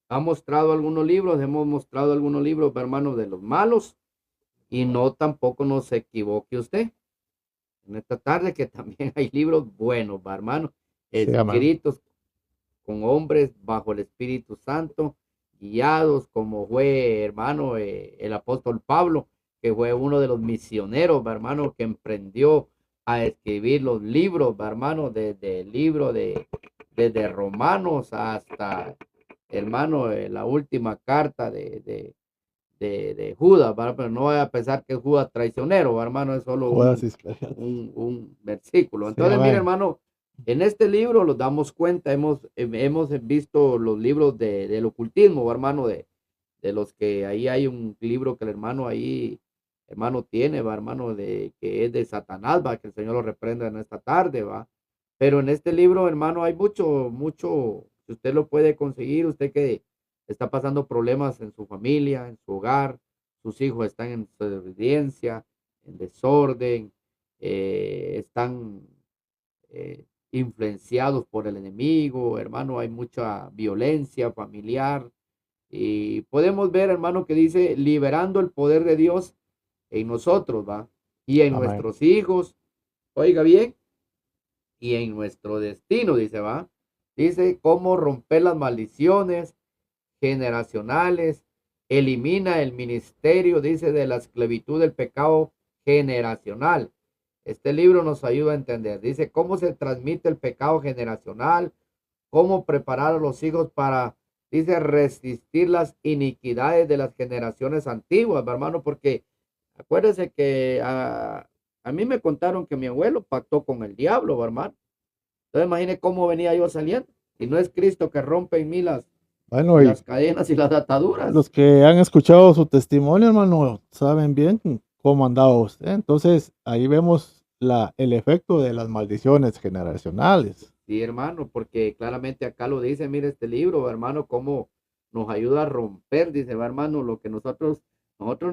ha mostrado algunos libros, hemos mostrado algunos libros, hermano, de los malos y no tampoco nos equivoque usted. En esta tarde que también hay libros buenos, hermano, Sí, amén. escritos con hombres bajo el Espíritu Santo guiados como fue, hermano, el apóstol Pablo, que fue uno de los misioneros, ¿va, hermano, que emprendió a escribir los libros, ¿va, hermano, desde el libro desde Romanos hasta, hermano, la última carta de Judas, ¿va? Pero no voy a pensar que Judas traicionero, ¿va, hermano? Es solo Judas Iscariote. un versículo. Sí, Entonces, mire, amén. hermano, en este libro nos damos cuenta, hemos visto los libros del ocultismo, ¿va, hermano, de los que ahí hay un libro que el hermano ahí, hermano, tiene, va, hermano, de que es de Satanás, va, que el Señor lo reprenda en esta tarde, va. Pero en este libro, hermano, hay mucho, si usted lo puede conseguir, usted que está pasando problemas en su familia, en su hogar, sus hijos están en desobediencia, en desorden, están influenciados por el enemigo, hermano, hay mucha violencia familiar, y podemos ver, hermano, que dice, liberando el poder de Dios en nosotros, ¿va? Y en Amén. nuestros hijos, oiga bien, y en nuestro destino, dice, ¿va? Dice, cómo romper las maldiciones generacionales, elimina el ministerio, dice, de la esclavitud del pecado generacional. Este libro nos ayuda a entender, dice, cómo se transmite el pecado generacional, cómo preparar a los hijos para, dice, resistir las iniquidades de las generaciones antiguas, hermano, porque acuérdense que a mí me contaron que mi abuelo pactó con el diablo, hermano. Entonces imagine cómo venía yo saliendo. Y no es Cristo que rompe en mí Bueno, y las cadenas y las ataduras. los que han escuchado su testimonio, hermano, saben bien cómo andaba usted. Entonces, ahí vemos el efecto de las maldiciones generacionales. Sí, hermano, porque claramente acá lo dice, mire este libro, hermano, cómo nos ayuda a romper, dice, va, hermano, lo que nosotros,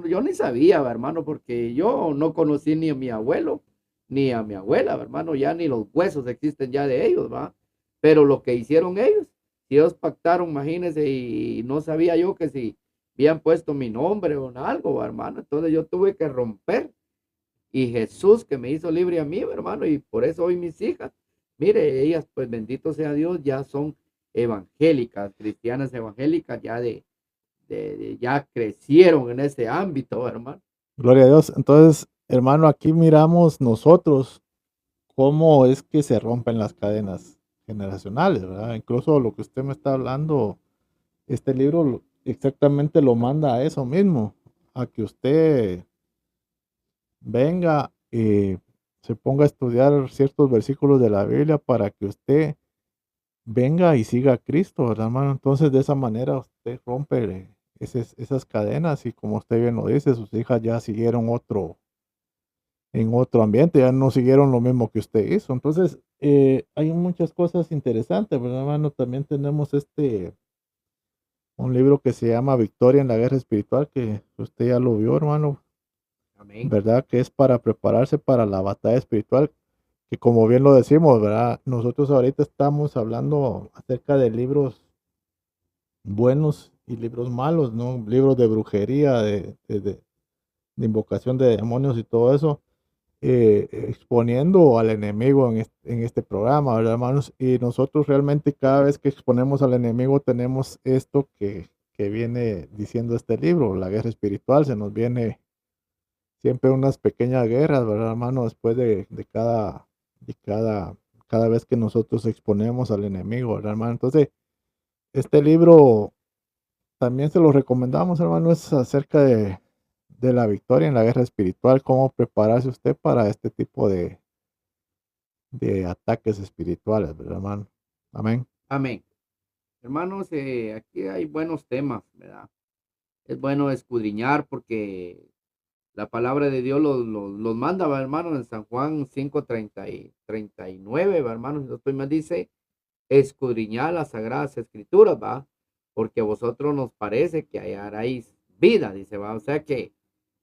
yo ni sabía, va, hermano, porque yo no conocí ni a mi abuelo, ni a mi abuela, va, hermano, ya ni los huesos existen ya de ellos, va, pero lo que hicieron ellos, si ellos pactaron, imagínense, y no sabía yo que si habían puesto mi nombre o algo, va, hermano, entonces yo tuve que romper, y Jesús que me hizo libre a mí, hermano, y por eso hoy mis hijas, mire, ellas, pues bendito sea Dios, ya son evangélicas, cristianas evangélicas, ya ya crecieron en ese ámbito, hermano. Gloria a Dios. Entonces, hermano, aquí miramos nosotros cómo es que se rompen las cadenas generacionales, ¿verdad? Incluso lo que usted me está hablando, este libro exactamente lo manda a eso mismo, a que usted venga y se ponga a estudiar ciertos versículos de la Biblia para que usted venga y siga a Cristo, ¿verdad, hermano? Entonces, de esa manera usted rompe esas cadenas y como usted bien lo dice, sus hijas ya siguieron en otro ambiente, ya no siguieron lo mismo que usted hizo. Entonces, hay muchas cosas interesantes, ¿verdad, hermano? También tenemos un libro que se llama Victoria en la Guerra Espiritual, que usted ya lo vio, hermano, Amén. ¿verdad? Que es para prepararse para la batalla espiritual, que como bien lo decimos, ¿verdad? Nosotros ahorita estamos hablando acerca de libros buenos y libros malos, ¿no? Libros de brujería, de invocación de demonios y todo eso, exponiendo al enemigo en este programa, ¿verdad, hermanos? Y nosotros realmente cada vez que exponemos al enemigo tenemos esto que viene diciendo este libro, la guerra espiritual, se nos viene siempre unas pequeñas guerras, ¿verdad, hermano? Después cada vez que nosotros exponemos al enemigo, ¿verdad, hermano? Entonces, este libro también se lo recomendamos, hermano, es acerca de la victoria en la guerra espiritual, cómo prepararse usted para este tipo de ataques espirituales, ¿verdad, hermano? Amén. Amén. Hermanos, aquí hay buenos temas, ¿verdad? Es bueno escudriñar porque la palabra de Dios los manda, ¿va, hermano? En San Juan 5:39, ¿va, hermano? Si no estoy mal, dice, escudriñar las sagradas escrituras, ¿va? Porque a vosotros nos parece que hallaréis vida, dice, ¿va? O sea que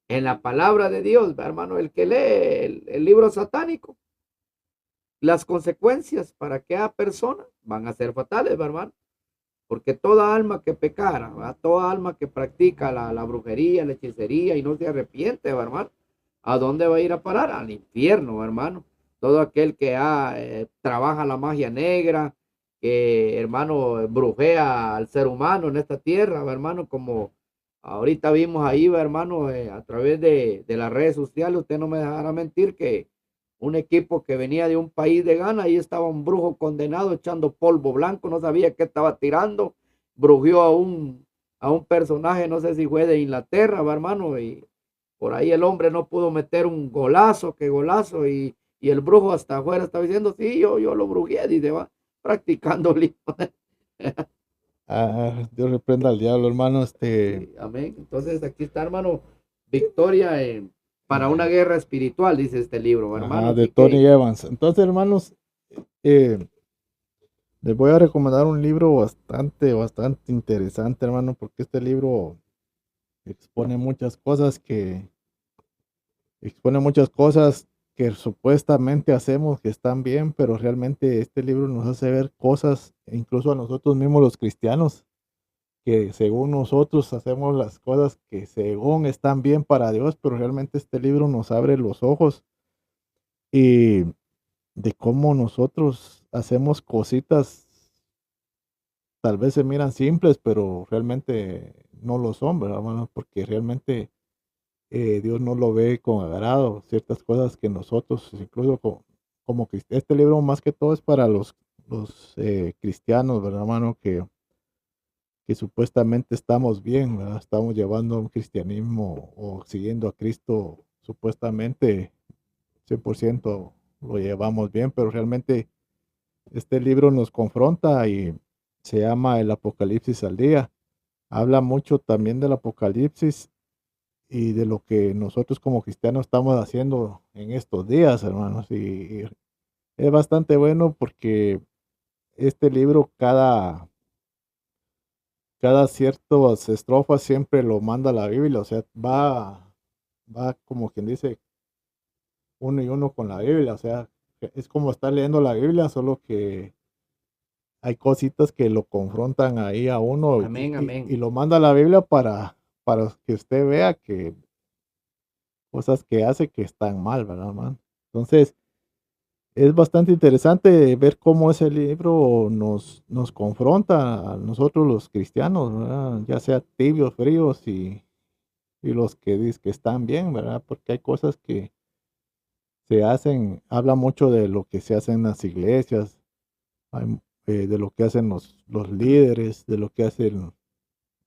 en la palabra de Dios, ¿va, hermano? El que lee el libro satánico, las consecuencias para aquella persona van a ser fatales, ¿va, hermano? Porque toda alma que pecara, ¿va? Toda alma que practica la brujería, la hechicería y no se arrepiente, ¿va, hermano? ¿A dónde va a ir a parar? Al infierno, ¿va, hermano? Todo aquel que trabaja la magia negra, que, hermano, brujea al ser humano en esta tierra, ¿va, hermano? Como ahorita vimos ahí, ¿va, hermano? A través de las redes sociales, usted no me dejará mentir que un equipo que venía de un país de Ghana, ahí estaba un brujo condenado echando polvo blanco, no sabía qué estaba tirando, brujió a un personaje, no sé si fue de Inglaterra, ¿va, hermano? Y por ahí el hombre no pudo meter un golazo, qué golazo, y el brujo hasta afuera estaba diciendo, sí, yo lo brujé, dice, va practicando. Dios reprenda al diablo, hermano. Sí, amén. Entonces aquí está, hermano, victoria para una guerra espiritual, dice este libro, hermano. De Así Tony que, Evans. Entonces, hermanos, eh, les voy a recomendar un libro bastante interesante, hermano, porque este libro expone muchas cosas que supuestamente hacemos que están bien, pero realmente este libro nos hace ver cosas, incluso a nosotros mismos los cristianos, que según nosotros hacemos las cosas que según están bien para Dios, pero realmente este libro nos abre los ojos y de cómo nosotros hacemos cositas, tal vez se miran simples, pero realmente no lo son, ¿verdad, hermano? Porque realmente Dios no lo ve con agrado, ciertas cosas que nosotros, incluso como este libro más que todo es para los cristianos, ¿verdad, hermano? Que supuestamente estamos bien, ¿verdad? Estamos llevando un cristianismo o siguiendo a Cristo, supuestamente 100% lo llevamos bien, pero realmente este libro nos confronta y se llama El Apocalipsis al Día. Habla mucho también del Apocalipsis y de lo que nosotros como cristianos estamos haciendo en estos días, hermanos. Y es bastante bueno porque este libro, cada ciertas estrofas siempre lo manda la Biblia, o sea, va como quien dice uno y uno con la Biblia, o sea, es como estar leyendo la Biblia, solo que hay cositas que lo confrontan ahí a uno amén, y amén. lo manda la Biblia para que usted vea que cosas que hace que están mal, ¿verdad, hermano? Entonces, es bastante interesante ver cómo ese libro nos confronta a nosotros los cristianos, ¿verdad? Ya sea tibios, fríos y los que dicen que están bien, ¿verdad? Porque hay cosas que se hacen, habla mucho de lo que se hace en las iglesias, de lo que hacen los líderes, de lo que hacen.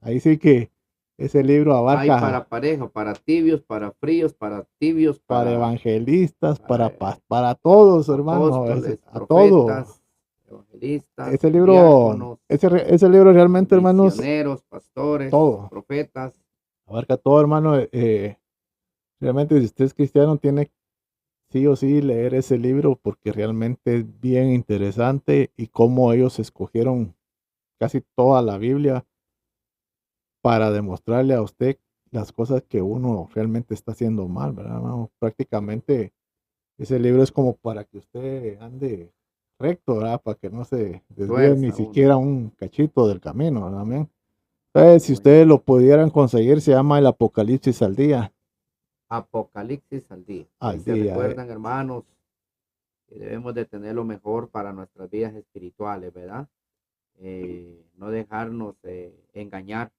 Ahí sí que ese libro Hay abarca para pareja, para tibios, para fríos, para tibios, para para, evangelistas, para para todos, hermano, apóstoles, a todo. profetas, evangelistas, Ese libro, diáconos, ese libro realmente, hermanos, misioneros, pastores, todo, profetas. abarca todo, hermano. Realmente, si usted es cristiano, tiene sí o sí leer ese libro porque realmente es bien interesante y cómo ellos escogieron casi toda la Biblia para demostrarle a usted las cosas que uno realmente está haciendo mal, ¿verdad, hermano? Prácticamente ese libro es como para que usted ande recto, ¿verdad? Para que no se desvíe ni Fuerza uno. siquiera un cachito del camino, ¿verdad? Amén. Entonces, si Bueno, ustedes lo pudieran conseguir, se llama El Apocalipsis al Día. Apocalipsis al día. Y ahí Al se día. recuerdan, hermanos, que debemos de tener lo mejor para nuestras vidas espirituales, ¿verdad? No dejarnos engañar,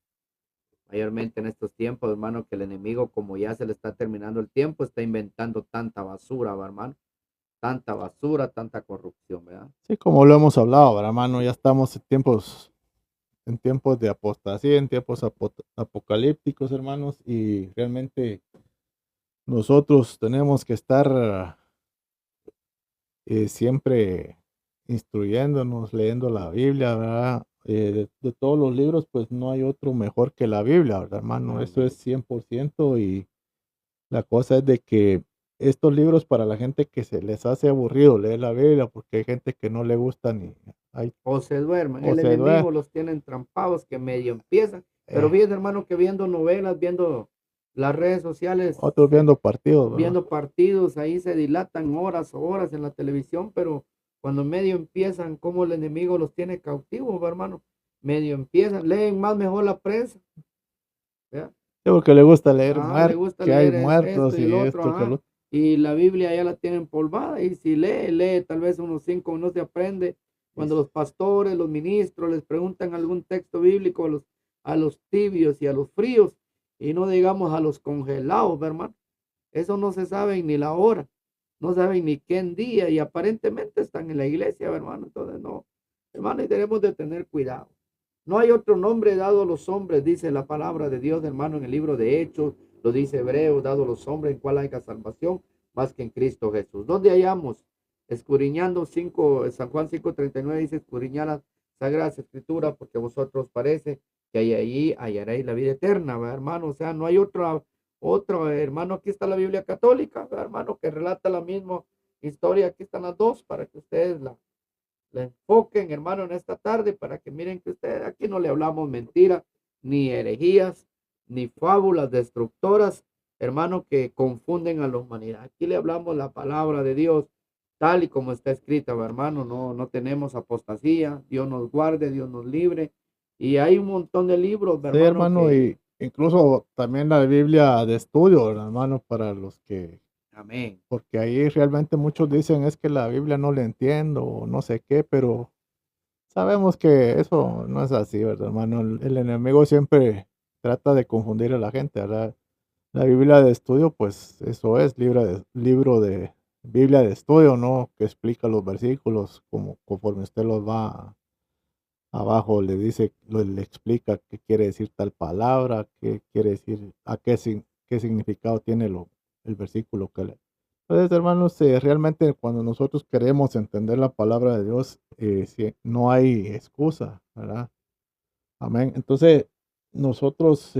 mayormente en estos tiempos, hermano, que el enemigo, como ya se le está terminando el tiempo, está inventando tanta basura, ¿va, hermano? Tanta basura, tanta corrupción, ¿verdad? Sí, como lo hemos hablado, ¿verdad, hermano? Ya estamos en tiempos de apostasía, en tiempos apocalípticos, hermanos, y realmente nosotros tenemos que estar siempre instruyéndonos, leyendo la Biblia, ¿verdad? De todos los libros, pues no hay otro mejor que la Biblia, ¿verdad, hermano? Eso es Amén. 100% y la cosa es de que estos libros para la gente que se les hace aburrido leer la Biblia, porque hay gente que no le gusta ni, hay, O se duermen, o el se duerme, enemigo los tiene entrampados que medio empiezan, pero eh, fíjense, hermano, que viendo novelas, viendo las redes sociales, otros viendo partidos, ¿verdad? viendo partidos, ahí se dilatan horas o horas en la televisión, pero cuando medio empiezan, como el enemigo los tiene cautivos, ¿va, hermano? Medio empiezan, leen más mejor la prensa, ¿ya? Sí, porque le gusta leer Ah, le gusta que hay leer esto muertos y y el otro, esto, que lo ajá. Y la Biblia ya la tienen empolvada y si lee, lee tal vez unos 5 no se aprende Cuando los pastores, los ministros les preguntan algún texto bíblico a los tibios y a los fríos, y no digamos a los congelados, hermano. Eso no se sabe ni la hora, no saben ni qué día, y aparentemente están en la iglesia, hermano. Entonces, no, hermano, y tenemos de tener cuidado. No hay otro nombre dado a los hombres, dice la palabra de Dios, hermano, en el libro de Hechos, lo dice Hebreo, dado a los hombres en cual haya salvación, más que en Cristo Jesús. ¿Dónde hallamos? Escudriñando San Juan 5:39 dice, escudriñar las sagradas escrituras, porque vosotros parece que allí hallaréis la vida eterna, ¿verdad, hermano? O sea, no hay otro, hermano. Aquí está la Biblia católica, ¿verdad, hermano? Que relata la misma historia. Aquí están las dos para que ustedes la enfoquen, hermano, en esta tarde, para que miren que ustedes aquí no le hablamos mentiras, ni herejías, ni fábulas destructoras, hermano, que confunden a la humanidad. Aquí le hablamos la palabra de Dios tal y como está escrita, hermano. No tenemos apostasía. Dios nos guarde, Dios nos libre. Y hay un montón de libros, Sí, hermano, hermano, que, y incluso también la Biblia de estudio, hermano, para los que, amén, porque ahí realmente muchos dicen es que la Biblia no le entiendo o no sé qué, pero sabemos que eso no es así, ¿verdad, hermano? El enemigo siempre trata de confundir a la gente, ¿verdad? La Biblia de estudio, pues eso es, libro de Biblia de estudio, ¿no? Que explica los versículos como conforme usted los va abajo, le dice, le explica qué quiere decir tal palabra, qué quiere decir, qué significado tiene el versículo que le. Entonces, hermanos, realmente cuando nosotros queremos entender la palabra de Dios, no hay excusa, ¿verdad? Amén. Entonces, nosotros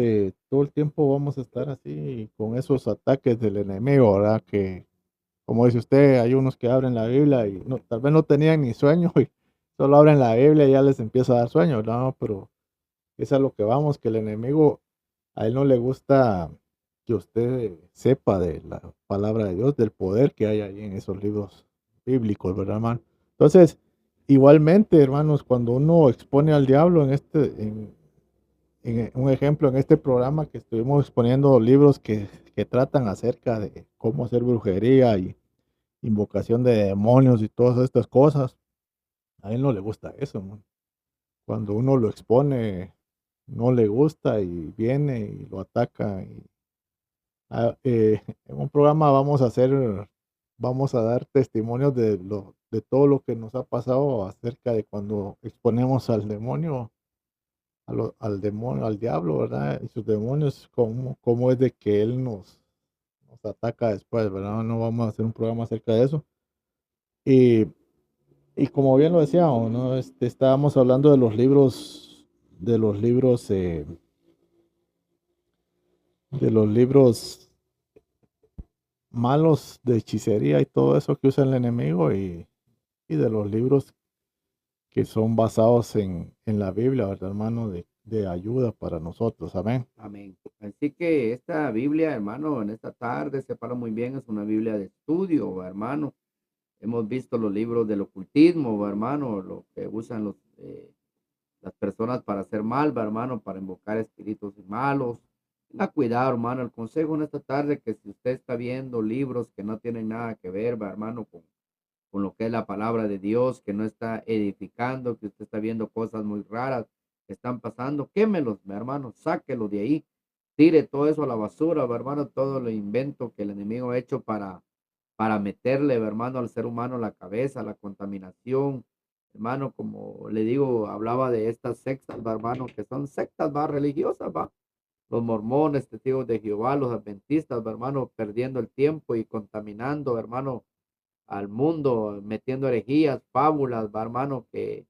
todo el tiempo vamos a estar así con esos ataques del enemigo, ¿verdad? Que, como dice usted, hay unos que abren la Biblia y no, tal vez no tenían ni sueño y solo abren la Biblia y ya les empieza a dar sueño, ¿no? Pero es a lo que vamos, que el enemigo, a él no le gusta que usted sepa de la palabra de Dios, del poder que hay ahí en esos libros bíblicos, ¿verdad, hermano? Entonces, igualmente, hermanos, cuando uno expone al diablo en un ejemplo, en este programa que estuvimos exponiendo libros que tratan acerca de cómo hacer brujería y invocación de demonios y todas estas cosas, a él no le gusta eso, ¿no? Cuando uno lo expone, no le gusta y viene y lo ataca. En un programa vamos a dar testimonios de todo lo que nos ha pasado acerca de cuando exponemos al demonio, al demonio, al diablo, ¿verdad? Y sus demonios, cómo es de que él nos ataca después, ¿verdad? No vamos a hacer un programa acerca de eso. Y, y como bien lo decíamos, ¿no? Estábamos hablando de los libros, de los libros malos de hechicería y todo eso que usa el enemigo y de los libros que son basados en la Biblia, ¿verdad, hermano? De ayuda para nosotros, amén. amén. Así que esta Biblia, hermano, en esta tarde, separa muy bien, es una Biblia de estudio, hermano. Hemos visto los libros del ocultismo, hermano, lo que usan las personas para hacer mal, hermano, para invocar espíritus malos. Cuidado, hermano. El consejo en esta tarde que si usted está viendo libros que no tienen nada que ver, hermano, con lo que es la palabra de Dios, que no está edificando, que usted está viendo cosas muy raras que están pasando, quémelos, mi hermano, sáquelo de ahí, tire todo eso a la basura, mi hermano, todo lo invento que el enemigo ha hecho para meterle, mi hermano, al ser humano la cabeza, la contaminación, hermano, como le digo, hablaba de estas sectas, mi hermano, que son sectas más religiosas, va. Los mormones, testigos de Jehová, los adventistas, mi hermano, perdiendo el tiempo y contaminando, hermano, al mundo, metiendo herejías, fábulas, va, hermano, que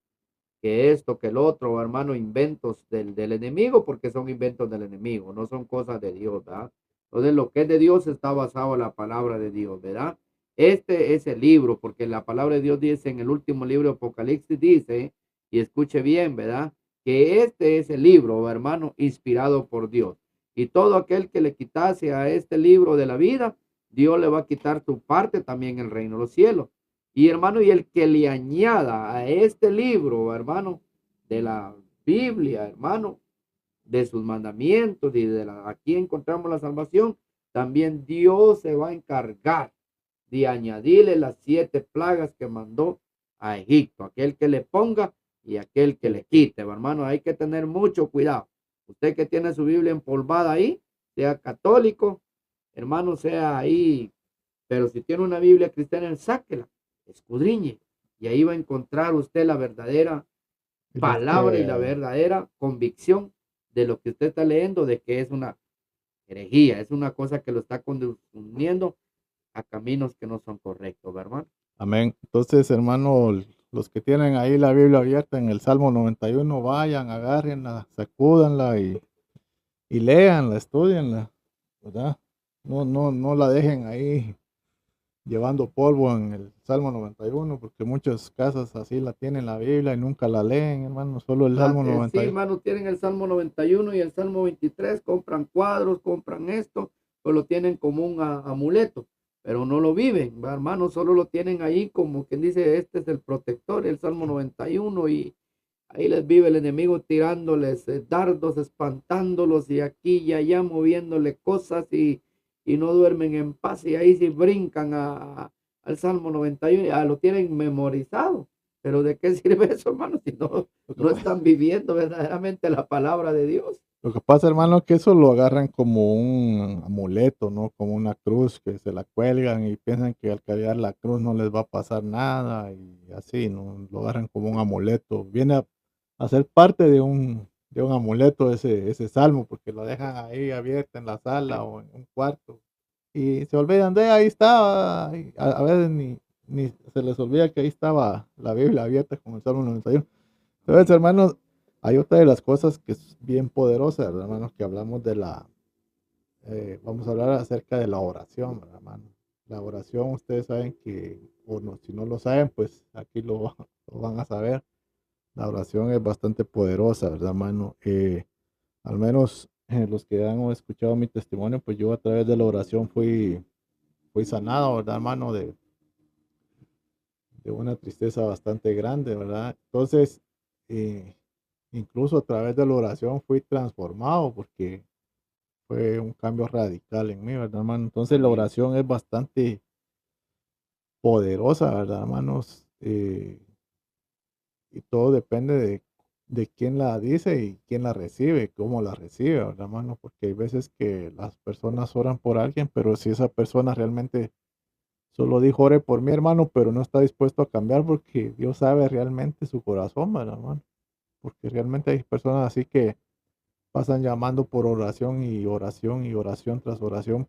esto, que el otro, hermano, inventos del enemigo, porque son inventos del enemigo, no son cosas de Dios, ¿verdad? Entonces, lo que es de Dios está basado en la palabra de Dios, ¿verdad? Este es el libro, porque la palabra de Dios dice en el último libro de Apocalipsis, dice, y escuche bien, ¿verdad? Que este es el libro, hermano, inspirado por Dios. Y todo aquel que le quitase a este libro de la vida, Dios le va a quitar su parte también en el reino de los cielos. Y hermano, y el que le añada a este libro, hermano, de la Biblia, hermano, de sus mandamientos y aquí encontramos la salvación, también Dios se va a encargar de añadirle las 7 plagas que mandó a Egipto, aquel que le ponga y aquel que le quite, hermano. Hay que tener mucho cuidado. Usted que tiene su Biblia empolvada ahí, sea católico, hermano, sea ahí, pero si tiene una Biblia cristiana, sáquela, escudriñe, y ahí va a encontrar usted la verdadera Y los palabra y la que, verdadera convicción de lo que usted está leyendo, de que es una herejía, es una cosa que lo está conduciendo a caminos que no son correctos, ¿verdad? amén. Entonces, hermano, los que tienen ahí la Biblia abierta en el Salmo 91, vayan, agárrenla, sacúdanla y léanla, estudienla, ¿verdad? No la dejen ahí llevando polvo en el Salmo 91, porque muchas casas así la tienen la Biblia y nunca la leen, hermano, solo el Salmo Sí, 91. hermano, tienen el Salmo 91 y el Salmo 23, compran cuadros, compran esto, pues lo tienen como un amuleto, pero no lo viven, ¿va, hermano? Solo lo tienen ahí como quien dice, este es el protector, el Salmo 91, y ahí les vive el enemigo tirándoles dardos, espantándolos y aquí y allá moviéndole cosas y no duermen en paz y ahí sí brincan al Salmo 91, ya lo tienen memorizado. Pero ¿de qué sirve eso, hermano? Si no, Lo que, no pa- están viviendo verdaderamente la palabra de Dios. lo que pasa, hermano, que eso lo agarran como un amuleto, ¿no? Como una cruz que se la cuelgan y piensan que al cargar la cruz no les va a pasar nada y así, ¿no? Lo agarran como un amuleto. Viene a ser parte de un amuleto ese salmo, porque lo dejan ahí abierto en la sala o en un cuarto y se olvidan de ahí estaba. Y a veces ni se les olvida que ahí estaba la Biblia abierta con el Salmo 91. Entonces, hermanos, hay otra de las cosas que es bien poderosa, ¿verdad, hermanos? Que hablamos vamos a hablar acerca de la oración, ¿verdad, hermano? La oración, ustedes saben que, o no, si no lo saben, pues aquí lo van a saber. La oración es bastante poderosa, ¿verdad, hermano? Al menos los que han escuchado mi testimonio, pues yo a través de la oración fui sanado, ¿verdad, hermano? De una tristeza bastante grande, ¿verdad? Entonces, eh, incluso a través de la oración fui transformado porque fue un cambio radical en mí, ¿verdad, hermano? Entonces la Amén. oración es bastante poderosa, ¿verdad, hermanos? Y todo depende de quién la dice y quién la recibe, cómo la recibe, ¿verdad, hermano? Porque hay veces que las personas oran por alguien, pero si esa persona realmente solo dijo, ore por mi hermano, pero no está dispuesto a cambiar porque Dios sabe realmente su corazón, ¿verdad, hermano? Porque realmente hay personas así que pasan llamando por oración y oración y oración tras oración.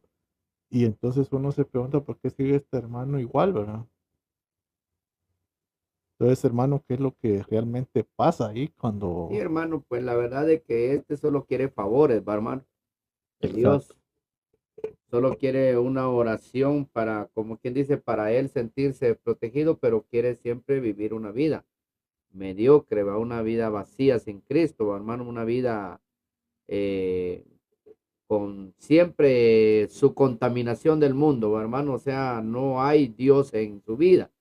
Y entonces uno se pregunta por qué sigue este hermano igual, ¿verdad? Entonces, hermano, ¿qué es lo que realmente pasa ahí Sí, cuando... hermano, pues la verdad es que este solo quiere favores, ¿va, hermano? Exacto. Dios solo quiere una oración para, como quien dice, para él sentirse protegido, pero quiere siempre vivir una vida mediocre, va, una vida vacía sin Cristo, va, hermano, una vida eh, con siempre su contaminación del mundo, va, hermano, o sea, no hay Dios en su vida,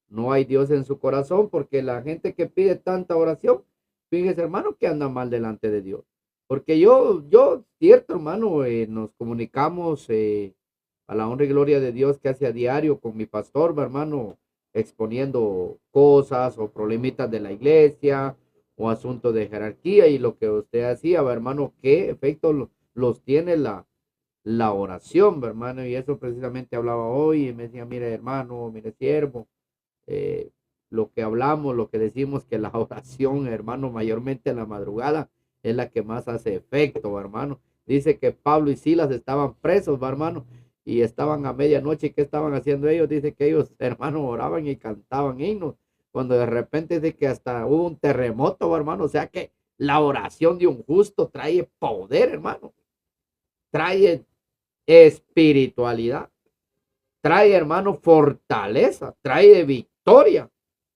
no hay Dios en su corazón, porque la gente que pide tanta oración, fíjese, hermano, que anda mal delante de Dios. Porque cierto, hermano, nos comunicamos a la honra y gloria de Dios que hace a diario con mi pastor, va, hermano, exponiendo cosas o problemitas de la iglesia o asuntos de jerarquía y lo que usted hacía, va, hermano, qué efecto los tiene la oración, va, hermano, y eso precisamente hablaba hoy y me decía, mire, hermano, mire, siervo, eh, lo que hablamos, lo que decimos que la oración, hermano, mayormente en la madrugada, es la que más hace efecto, hermano. Dice que Pablo y Silas estaban presos, hermano, y estaban a medianoche. ¿Y qué estaban haciendo ellos? Dice que ellos, hermano, oraban y cantaban himnos. Cuando de repente dice que hasta hubo un terremoto, hermano. O sea que la oración de un justo trae poder, hermano. Trae espiritualidad. Trae, hermano, fortaleza. Trae victoria.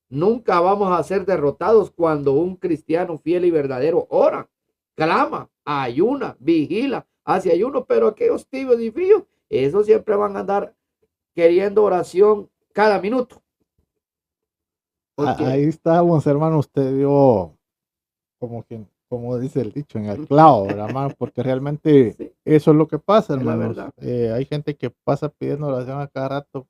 Nunca vamos a ser derrotados cuando un cristiano fiel y verdadero ora, clama, ayuna, vigila, hace ayuno, pero aquellos tibios y fríos, esos siempre van a andar queriendo oración cada minuto. Porque Ahí estábamos, hermano, usted dio, como dice el dicho, en el clavo, ¿verdad, hermano? Porque realmente sí, eso es lo que pasa, es la hermanos. verdad. Hay gente que pasa pidiendo oración a cada rato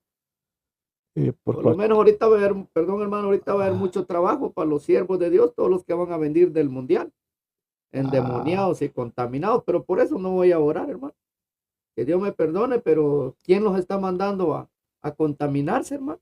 por Por lo menos ahorita va a haber, perdón hermano, ahorita va a haber mucho trabajo para los siervos de Dios, todos los que van a venir del mundial, ah, endemoniados y contaminados, pero por eso no voy a orar, hermano. Que Dios me perdone, pero ¿quién los está mandando a contaminarse, hermano?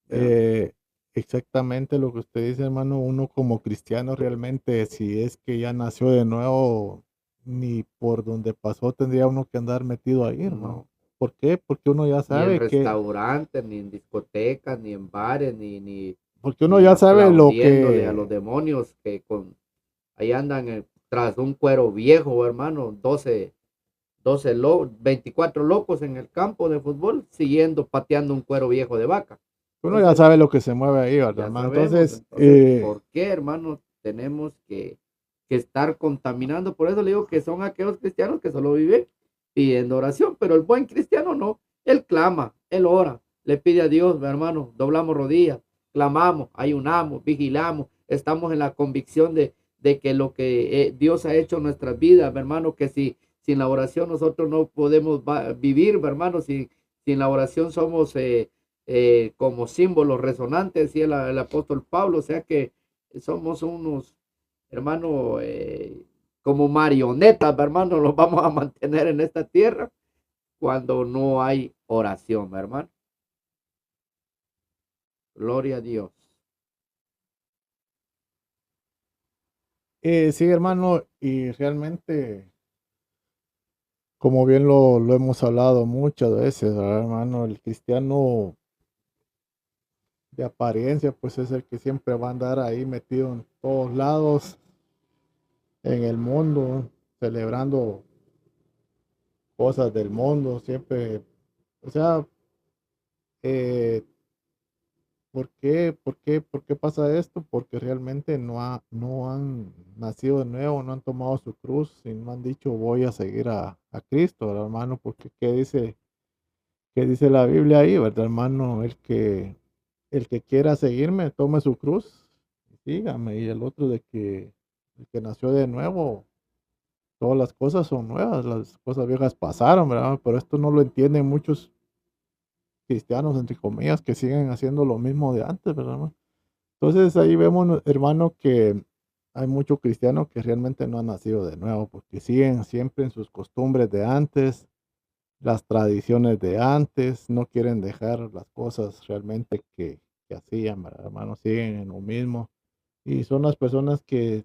¿Verdad? eh, exactamente lo que usted dice, hermano. Uno como cristiano realmente, si es que ya nació de nuevo, ni por donde pasó tendría uno que andar metido ahí, hermano. No, ¿Por qué? Porque uno ya ni en sabe que, restaurantes, ni en discotecas, ni en bares, porque uno ni ya sabe lo aplaudiéndole a los que, demonios que ahí andan tras un cuero viejo, hermano, 24 locos en el campo de fútbol, siguiendo pateando un cuero viejo de vaca. uno ya Entonces, sabe lo que se mueve ahí, ¿verdad, ya hermano? sabemos, Entonces, entonces, ¿por qué, hermano, tenemos que estar contaminando? Por eso le digo que son aquellos cristianos que solo viven pidiendo oración, pero el buen cristiano no, él clama, él ora, le pide a Dios, mi hermano, doblamos rodillas, clamamos, ayunamos, vigilamos, estamos en la convicción de que lo que Dios ha hecho en nuestras vidas, mi hermano, que si sin la oración nosotros no podemos vivir, mi hermano, si sin la oración somos como símbolos resonantes, decía el apóstol Pablo, o sea que somos unos, hermanos, como marionetas, hermano, los vamos a mantener en esta tierra cuando no hay oración, hermano. Gloria a Dios. sí, hermano, y realmente, como bien lo hemos hablado muchas veces, ¿verdad, hermano? El cristiano de apariencia, pues es el que siempre va a andar ahí metido en todos lados, en el mundo, celebrando cosas del mundo, siempre, o sea, eh, por qué pasa esto? Porque realmente no han nacido de nuevo, no han tomado su cruz y no han dicho voy a seguir a Cristo, ¿verdad, hermano? Porque qué dice la Biblia ahí, ¿verdad, hermano? El que quiera seguirme, tome su cruz y sígame. Y el otro de que el que nació de nuevo, todas las cosas son nuevas, las cosas viejas pasaron, ¿verdad? Pero esto no lo entienden muchos cristianos, entre comillas, que siguen haciendo lo mismo de antes, ¿verdad, hermano? Entonces ahí vemos, hermano, que hay muchos cristianos que realmente no han nacido de nuevo, porque siguen siempre en sus costumbres de antes, las tradiciones de antes, no quieren dejar las cosas realmente que hacían, ¿verdad, hermano? Siguen en lo mismo. Y son las personas que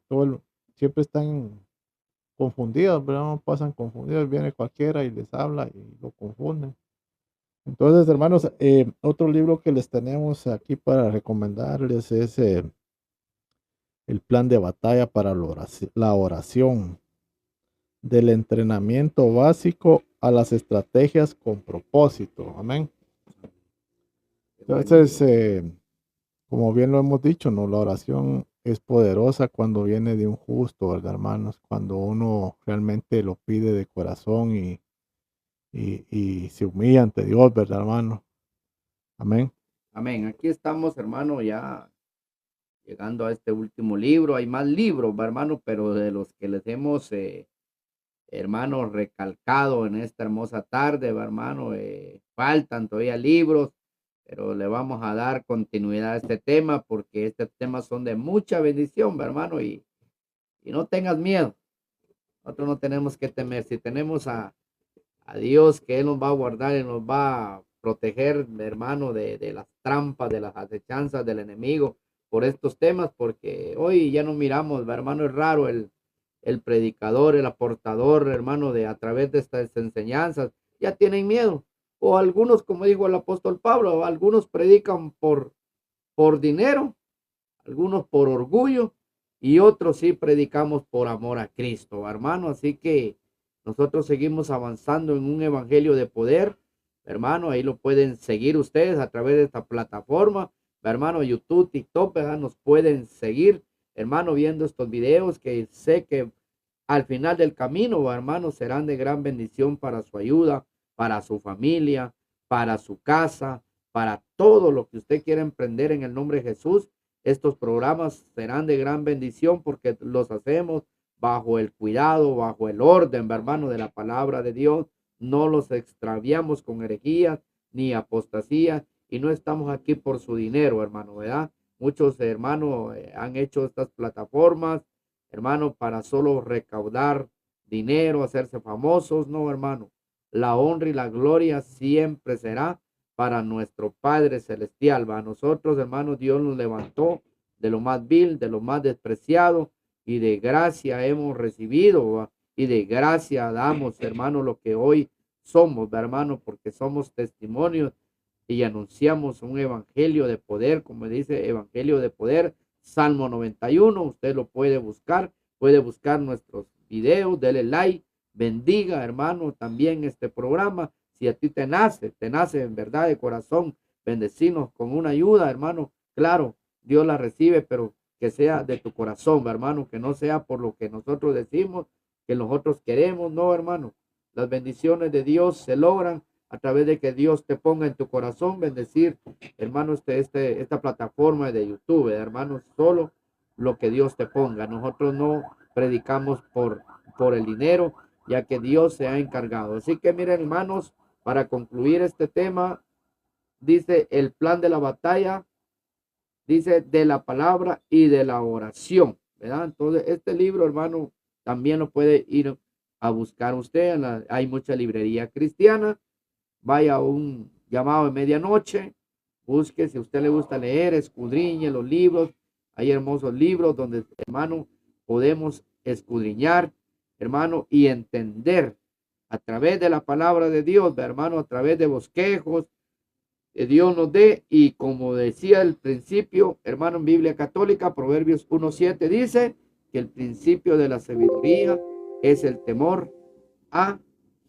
siempre están confundidas, ¿verdad? Pasan confundidos, viene cualquiera y les habla y lo confunden. Entonces, hermanos, otro libro que les tenemos aquí para recomendarles es el plan de batalla para la oración, del entrenamiento básico a las estrategias con propósito. Amén. Qué bueno, Entonces, hermano. como bien lo hemos dicho, ¿no? La oración es poderosa cuando viene de un justo, ¿verdad, hermanos? Cuando uno realmente lo pide de corazón y se humilla ante Dios, ¿verdad, hermano? Amén. Amén. Aquí estamos, hermano, ya llegando a este último libro. Hay más libros, hermano, pero de los que les hemos hermano, recalcado en esta hermosa tarde, va, hermano. Faltan todavía libros, pero le vamos a dar continuidad a este tema porque estos temas son de mucha bendición, va, hermano, y no tengas miedo. Nosotros no tenemos que temer. Si tenemos a Dios, que Él nos va a guardar y nos va a proteger, hermano, de las trampas, de las acechanzas del enemigo por estos temas, porque hoy ya no miramos, ¿va, hermano? Es raro el predicador, el aportador, hermano, de a través de estas enseñanzas, ya tienen miedo. O algunos, como dijo el apóstol Pablo, algunos predican por dinero, algunos por orgullo y otros sí predicamos por amor a Cristo, hermano. Así que nosotros seguimos avanzando en un evangelio de poder, hermano. Ahí lo pueden seguir ustedes a través de esta plataforma, hermano, YouTube, TikTok, ¿verdad? Nos pueden seguir, hermano, viendo estos videos que sé que al final del camino, hermanos, serán de gran bendición para su ayuda, para su familia, para su casa, para todo lo que usted quiera emprender en el nombre de Jesús. Estos programas serán de gran bendición porque los hacemos bajo el cuidado, bajo el orden, hermano, de la palabra de Dios. No los extraviamos con herejías ni apostasía y no estamos aquí por su dinero, hermano, ¿verdad? Muchos hermanos han hecho estas plataformas, hermano, para solo recaudar dinero, hacerse famosos. No, hermano. La honra y la gloria siempre será para nuestro Padre Celestial. A nosotros, hermanos, Dios nos levantó de lo más vil, de lo más despreciado, y de gracia hemos recibido, ¿va? Y de gracia damos, hermano, lo que hoy somos, ¿va, hermano? Porque somos testimonios y anunciamos un evangelio de poder, como dice, evangelio de poder, Salmo 91. Usted lo puede buscar nuestros videos, dele like, bendiga, hermano, también este programa. Si a ti te nace en verdad de corazón, bendecirnos con una ayuda, hermano, claro, Dios la recibe, pero que sea de tu corazón, hermano, que no sea por lo que nosotros decimos, que nosotros queremos, no, hermano. Las bendiciones de Dios se logran a través de que Dios te ponga en tu corazón bendecir, hermano, esta plataforma de YouTube, hermano, solo lo que Dios te ponga. Nosotros no predicamos por el dinero, ya que Dios se ha encargado. Así que miren, hermanos, para concluir este tema, dice el plan de la batalla, dice de la palabra y de la oración, ¿verdad? Entonces, este libro, hermano, también lo puede ir a buscar usted. Hay mucha librería cristiana. Vaya a un llamado de medianoche, busque, si a usted le gusta leer, escudriñe los libros. Hay hermosos libros donde, hermano, podemos escudriñar, hermano, y entender a través de la palabra de Dios, hermano, a través de bosquejos, que Dios nos dé. Y como decía el principio, hermano, en Biblia Católica, Proverbios 1:7 dice que el principio de la sabiduría es el temor a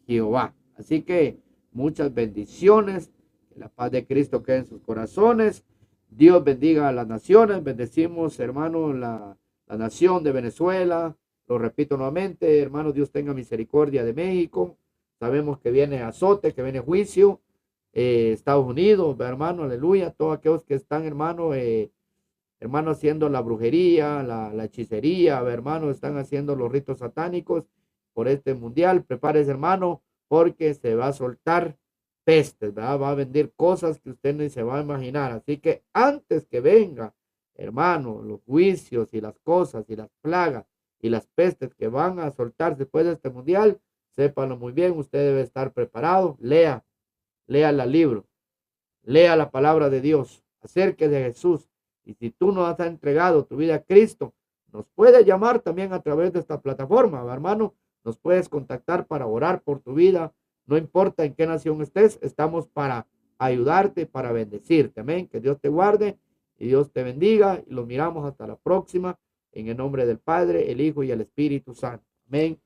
Jehová. Así que muchas bendiciones, que la paz de Cristo quede en sus corazones. Dios bendiga a las naciones. Bendecimos, hermano, la nación de Venezuela. Lo repito nuevamente, hermano, Dios tenga misericordia de México. Sabemos que viene azote, que viene juicio. Estados Unidos, hermano, aleluya. Todos aquellos que están, hermano, hermano, haciendo la brujería, la hechicería, hermano, están haciendo los ritos satánicos por este mundial. Prepárese, hermano, porque se va a soltar pestes, ¿verdad? Va a venir cosas que usted ni se va a imaginar. Así que antes que venga, hermano, los juicios y las cosas y las plagas y las pestes que van a soltar después de este mundial, sépanlo muy bien, usted debe estar preparado. Lea el libro, lea la palabra de Dios, acerque de Jesús. Y si tú no has entregado tu vida a Cristo, nos puedes llamar también a través de esta plataforma, hermano. Nos puedes contactar para orar por tu vida. No importa en qué nación estés, estamos para ayudarte, para bendecirte. Amén. Que Dios te guarde y Dios te bendiga. Y los miramos hasta la próxima. En el nombre del Padre, el Hijo y el Espíritu Santo. Amén.